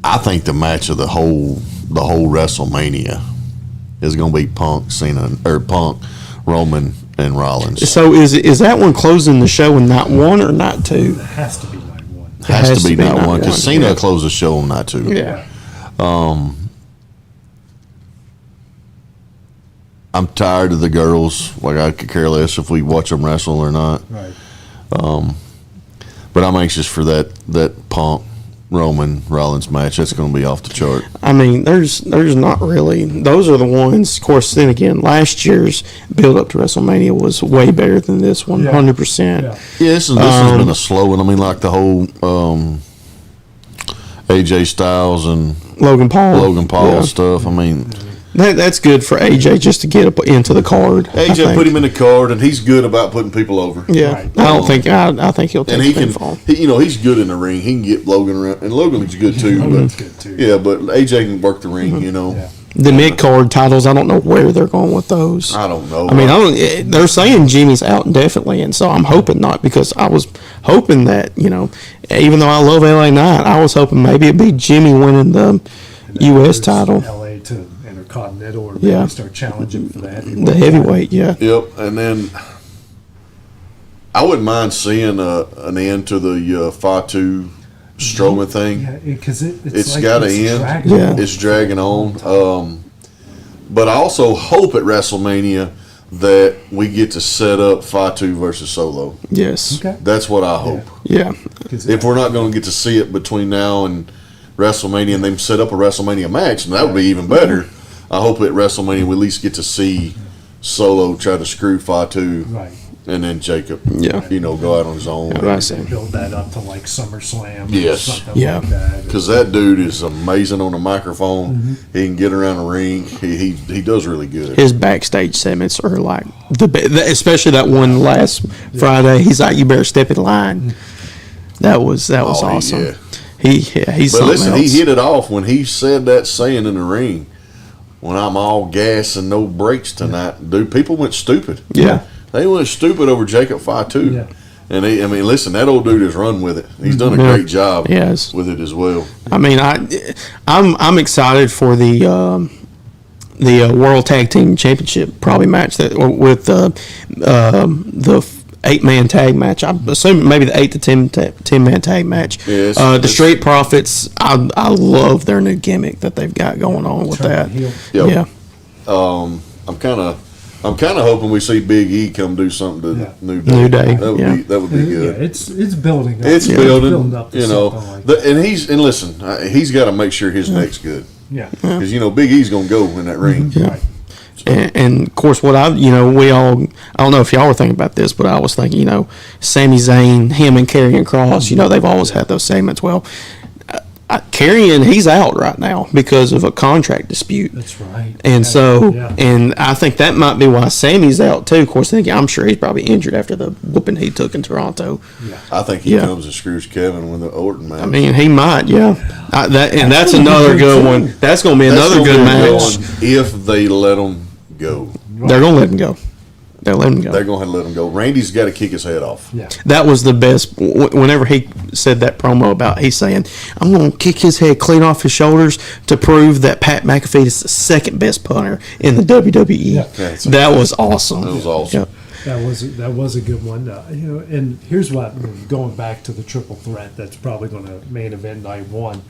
I think the match of the whole WrestleMania is going to be Punk, Cena, or Punk, Roman, and Rollins. So is that one closing the show in night 1 or night 2? It has to be night 1. Has to be night 1 because Cena closed the show on night 2. Yeah. I'm tired of the girls. Like I could care less if we watch them wrestle or not. Right. But I'm anxious for that Punk, Roman, Rollins match. That's going to be off the chart. I mean, there's not really. Those are the ones. Of course, then again, last year's build up to WrestleMania was way better than this one, 100%. Yeah, this has been a slow one. I mean, like the whole AJ Styles and Logan Paul stuff. I mean, that's good for AJ just to get up into the card. AJ put him in the card, and he's good about putting people over. Yeah, right. I think he'll take and he the pinfall. He's good in the ring. He can get Logan around, and Logan's good too. Yeah, but AJ can work the ring. You know. Yeah. The mid-card titles, I don't know where they're going with those. I don't know. I mean, they're saying Jimmy's out indefinitely, and so I'm hoping not, because I was hoping that, even though I love LA Knight, I was hoping maybe it'd be Jimmy winning the U.S. title. LA to Intercontinental, or maybe start challenging for the heavyweight. The heavyweight, yeah. Yep, and then I wouldn't mind seeing an end to the Fatu Strowman thing. Yeah, because it's like got to end. It's dragging on. But I also hope at WrestleMania that we get to set up Fatu versus Solo. Yes. Okay. That's what I hope. Yeah. If we're not going to get to see it between now and WrestleMania and then set up a WrestleMania match, and that would be even better. I hope at WrestleMania we at least get to see Solo try to screw Fatu. Right. And then Jacob, go out on his own. Build that up to like SummerSlam. Yes. Or something like that. Because that dude is amazing on the microphone. Mm-hmm. He can get around the ring. He does really good. His backstage segments are like especially that one last Friday. He's like, "You better step in line." That was awesome. Yeah. He's. But listen, else. he hit it off when he said that saying in the ring. When I'm all gas and no brakes tonight, dude, people went stupid. Yeah. They went stupid over Jacob Fatu. Yeah. And listen, that old dude has run with it. He's done a great job with it as well. I mean, I'm excited for the World Tag Team Championship probably match with the 8-man tag match. I'm assuming maybe the 8 to 10-man tag match. Yes, the Street Profits. I love their new gimmick that they've got going on with that. Yep. Yeah. I'm kind of hoping we see Big E come do something to New Day. New Day. That would be good. Yeah, it's building up. It's building up to listen, he's got to make sure his neck's good. Yeah. Because Big E's gonna go in that ring. Yeah. Right. And of course, I don't know if y'all were thinking about this, but I was thinking, Sami Zayn, him and Karrion Kross, they've always had those segments. Well, Karrion, he's out right now because of a contract dispute. That's right. And and I think that might be why Sammy's out too. Of course, I'm sure he's probably injured after the whooping he took in Toronto. Yeah. I think he comes and screws Kevin with the Orton match. I mean, he might, that's another good one. That's going to be another good match. If they let him go. They're going to let him go. They're letting him go. They're going to let him go. Randy's got to kick his head off. Yeah. That was the best. Whenever he said that promo about, he's saying, I'm going to kick his head clean off his shoulders to prove that Pat McAfee is the second best punter in the WWE. Yeah. That was awesome. That was awesome. Yeah. That was a good one. And here's what, going back to the triple threat, that's probably going to main event night one.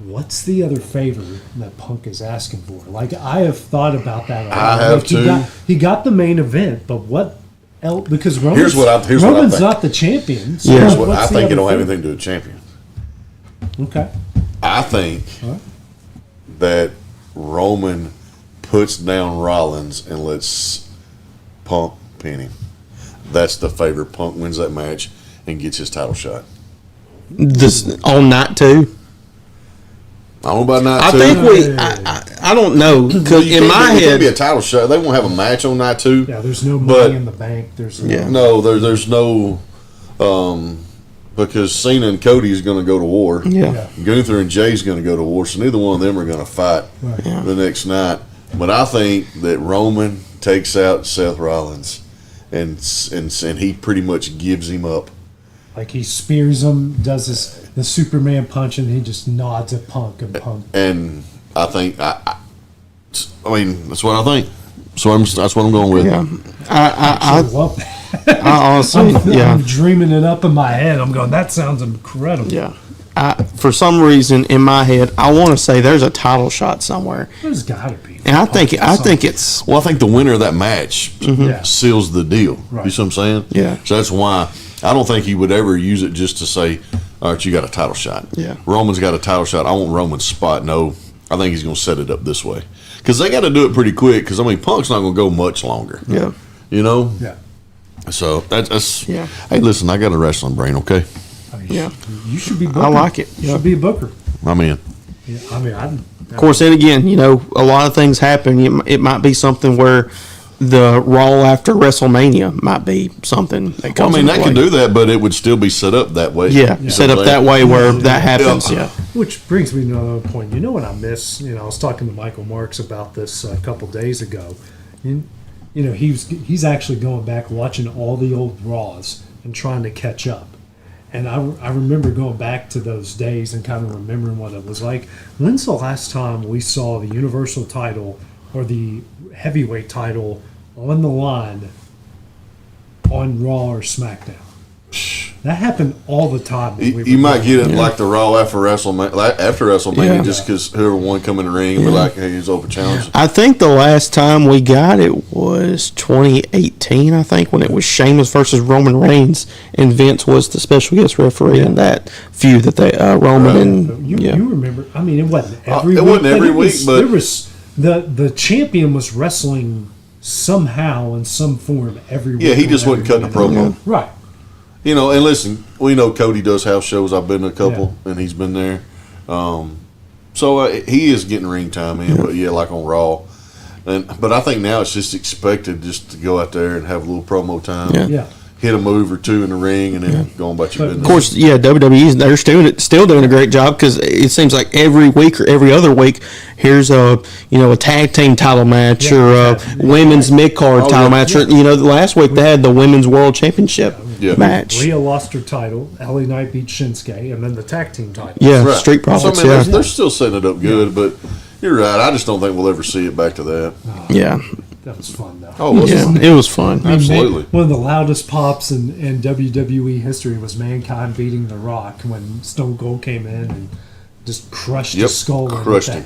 What's the other favor that Punk is asking for? Like, I have thought about that a lot. I have too. He got the main event, but what else? Because Roman's, Here's what I Roman's think. not the champion. So Here's what what's I the think it other don't have favor? anything to do with champion. Okay. I think that Roman puts down Rollins and lets Punk pin him. That's the favor. Punk wins that match and gets his title shot. This on night 2. I don't know about night I 2. think I don't know, because in my it head, could be a title shot. They won't have a match on night 2. Yeah, there's no money in the bank. There's there's no because Cena and Cody is going to go to war. Yeah. Gunther and Jay's going to go to war. So neither one of them are going to fight the next night. But I think that Roman takes out Seth Rollins, and he pretty much gives him up. Like, he spears him, does the Superman punch, and he just nods at Punk, and Punk. And I think I mean that's what I think. So that's what I'm going with. Yeah, I love that. I honestly, I'm dreaming it up in my head. I'm going, that sounds incredible. Yeah. For some reason in my head, I want to say there's a title shot somewhere. There's got to be. And I think it's. Well, I think the winner of that match seals the deal. Right. You see what I'm saying? Yeah. So that's why I don't think he would ever use it just to say, all right, you got a title shot. Yeah. Roman's got a title shot. I want Roman's spot. No, I think he's going to set it up this way. Because they got to do it pretty quick, because, I mean, Punk's not going to go much longer. Yeah. You know? Yeah. So that's yeah. Hey, listen, I got a wrestling brain, okay? Yeah. You should be booker. I like it. You should be a booker. I'm in. Yeah, I mean, Of course, and again, a lot of things happen. It might be something where the Raw after WrestleMania might be something that comes. Well, I mean, they can do that, but it would still be set up that way. Yeah, set up that way where that happens. Yeah. Which brings me to another point. You know what I miss? I was talking to Michael Marks about this a couple days ago. He's actually going back watching all the old Raws and trying to catch up. And I remember going back to those days and kind of remembering what it was like. When's the last time we saw the Universal title or the heavyweight title on the line on Raw or SmackDown? That happened all the time. You might get it like the Raw after WrestleMania, just because whoever won come in the ring and be like, hey, he's over challenge. I think the last time we got it was 2018, I think, when it was Sheamus versus Roman Reigns, and Vince was the special guest referee in that feud that they, Roman and... You remember, I mean, it wasn't every week. It wasn't every week, but... There was, the champion was wrestling somehow in some form every week. Yeah, he just wasn't cutting a promo. Right. And listen, we know Cody does house shows. I've been to a couple, and he's been there. So he is getting ring time in, but like on Raw. But I think now it's just expected just to go out there and have a little promo time. Yeah. Hit a move or two in the ring, and then go on about your business. Of course, WWE's they're still doing a great job, because it seems like every week or every other week, here's a tag team title match or a women's mid card title match. Or last week they had the women's world championship match. Rhea lost her title. LA Knight beat Shinsuke, and then the tag team title. Yeah, right. Street Profits. So, I mean, they're still setting it up good, but you're right. I just don't think we'll ever see it back to that. That was fun, though. Oh, it was fun. Absolutely. One of the loudest pops in WWE history was Mankind beating The Rock when Stone Cold came in and just crushed his skull. Crushed him.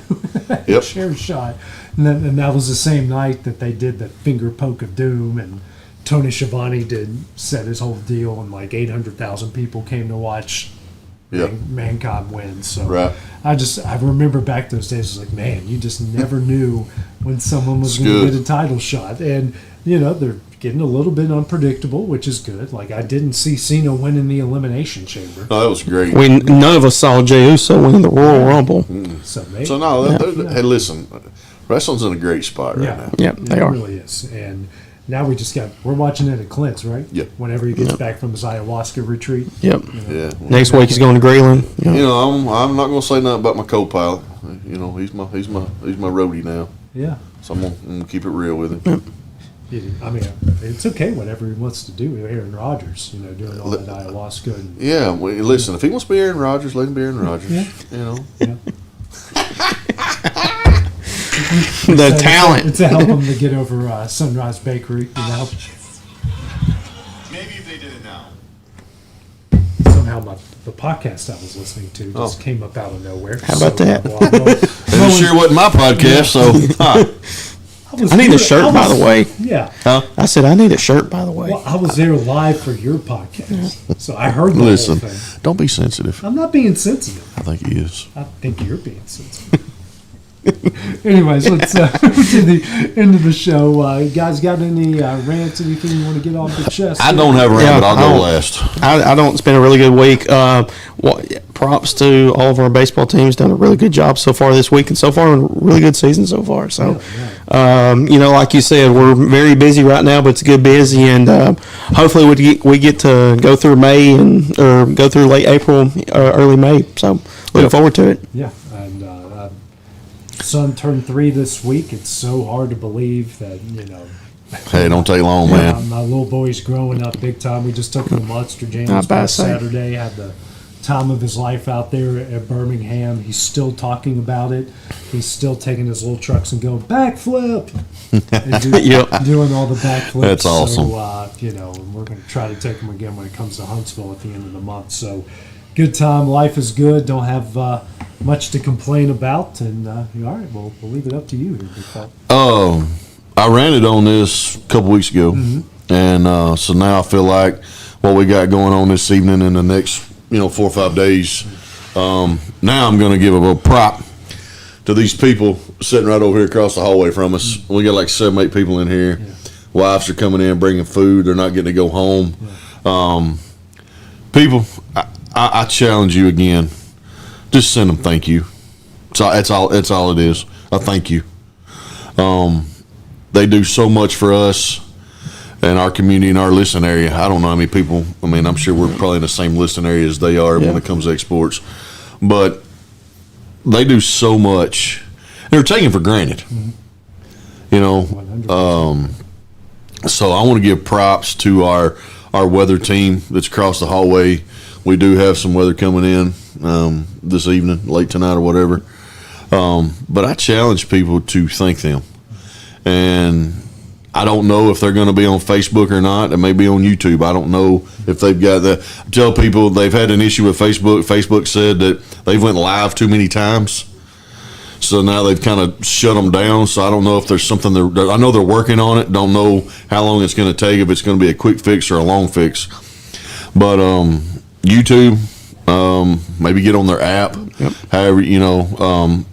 Chair shot. And that was the same night that they did the finger poke of doom, and Tony Schiavone set his whole deal, and like 800,000 people came to watch Mankind win. So I remember back those days. I was like, man, you just never knew when someone was going to get a title shot, and they're getting a little bit unpredictable, which is good. Like, I didn't see Cena winning the Elimination Chamber. No, that was great. None of us saw Jey Uso winning the Royal Rumble. Hey, listen, wrestling's in a great spot right now. Yeah, they are. It really is, and. Now we're watching it at Clint's, right? Yep. Whenever he gets back from his ayahuasca retreat. Yep. Yeah. Next week he's going to Greenland. I'm not going to say nothing about my co-pilot. He's my roadie now. Yeah. So I'm going to keep it real with him. Yep. I mean, it's okay whatever he wants to do with Aaron Rodgers, doing all that ayahuasca. And, Yeah, well, listen, if he wants to be Aaron Rodgers, let him be Aaron Rodgers. Yeah. The talent. It's to help him to get over Sunrise Bakery, Maybe if they did it now. Somehow the podcast I was listening to just came up out of nowhere. How about that? It sure wasn't my podcast, so. I need a shirt, by the way. Yeah. Huh? I said I need a shirt, by the way. Well, I was there live for your podcast, so I heard the Listen, whole thing. don't be sensitive. I'm not being sensitive. I think he is. I think you're being sensitive. Anyways, let's to the end of the show. You guys got any rants, anything you want to get off the chest? I don't have a rant, but I'll go last. I don't. It's been a really good week. Props to all of our baseball teams. Done a really good job so far this week, and so far a really good season so far. So, like you said, we're very busy right now, but it's good busy, and hopefully we get to go through May or go through late April, early May. So, looking forward to it. Yeah, and son turned 3 this week. It's so hard to believe that Hey, don't take long, man. My little boy's growing up big time. We just took him to Monster Jam this past Saturday. Had the time of his life out there at Birmingham. He's still talking about it. He's still taking his little trucks and going backflip and doing all the backflips. That's awesome. So, and we're going to try to take him again when it comes to Huntsville at the end of the month. So, good time. Life is good. Don't have much to complain about. And all right, well, we'll leave it up to you here, Big Paul. I ranted on this a couple weeks ago, and so now I feel like what we got going on this evening and the next 4 or 5 days. Now I'm going to give a prop to these people sitting right over here across the hallway from us. We got like 7, 8 people in here. Wives are coming in, bringing food. They're not getting to go home. People, I challenge you again. Just send them thank you. That's all it is. A thank you. They do so much for us and our community and our listing area. I don't know how many people. I mean, I'm sure we're probably in the same listing area as they are when it comes to exports. But they do so much. They're taken for granted. So I want to give props to our weather team that's across the hallway. We do have some weather coming in this evening, late tonight or whatever. But I challenge people to thank them. And I don't know if they're going to be on Facebook or not. It may be on YouTube. I don't know if they've got that. I tell people they've had an issue with Facebook. Facebook said that they went live too many times. So now they've kind of shut them down. So I don't know if there's something I know they're working on it. Don't know how long it's going to take, if it's going to be a quick fix or a long fix. But YouTube, maybe get on their app. However,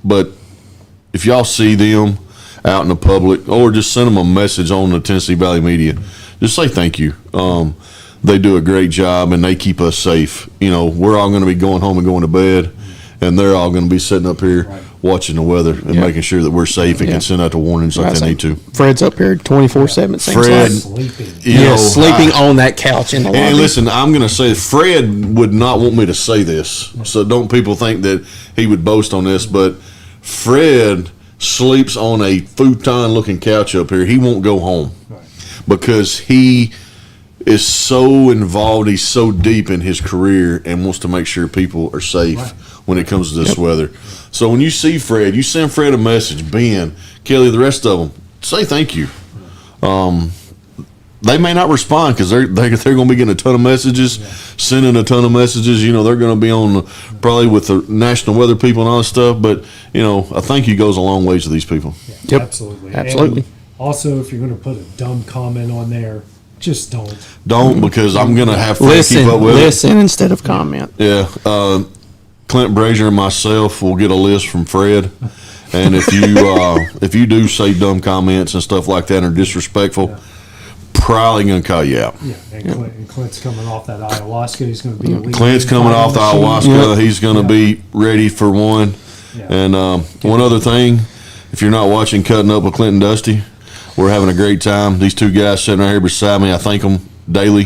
but if y'all see them out in the public, or just send them a message on the Tennessee Valley Media, just say thank you. They do a great job and they keep us safe. We're all going to be going home and going to bed, and they're all going to be sitting up here watching the weather and making sure that we're safe and can send out the warnings like they need to. Fred's up here 24/7. Fred, sleeping on that couch in the lobby. And listen, I'm going to say Fred would not want me to say this, so don't people think that he would boast on this, but Fred sleeps on a futon-looking couch up here. He won't go home because he is so involved. He's so deep in his career and wants to make sure people are safe when it comes to this weather. So when you see Fred, you send Fred a message. Ben, Kelly, the rest of them, say thank you. They may not respond because they're going to be getting a ton of messages, sending a ton of messages. They're going to be on probably with the national weather people and all that stuff. But a thank you goes a long way to these people. Yeah, absolutely. And also, if you're going to put a dumb comment on there, just don't. Don't, because I'm going to have to keep up with Listen instead of comment. Yeah. Clint Brazier and myself will get a list from Fred. And if you do say dumb comments and stuff like that and are disrespectful, probably going to call you out. Yeah, and Clint's coming off that ayahuasca. He's going to be Clint's coming off the ayahuasca. He's going to be ready for one. Yeah. And one other thing, if you're not watching Cutting Up with Clint and Dusty, we're having a great time. These two guys sitting right here beside me, I thank them daily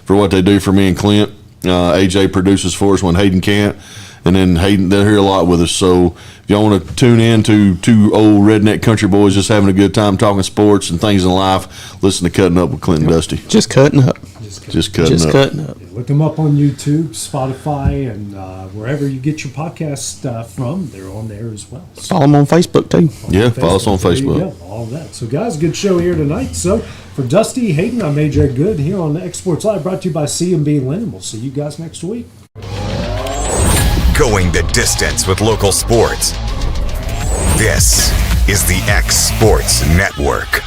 for what they do for me and Clint. AJ produces for us when Hayden can't. And then Hayden, they're here a lot with us. So if y'all want to tune in to two old redneck country boys just having a good time talking sports and things in life, listen to Cutting Up with Clint and Dusty. Just cutting up. Just cutting up. Look them up on YouTube, Spotify, and wherever you get your podcast from. They're on there as well. So Follow them on Facebook too. Follow us on there you Facebook. go, all of that. So, guys, good show here tonight. So, for Dusty, Hayden, I'm AJ Good here on the Exports Live, brought to you by C&B Linen. We'll see you guys next week. Going the distance with local sports. This is the X Sports Network.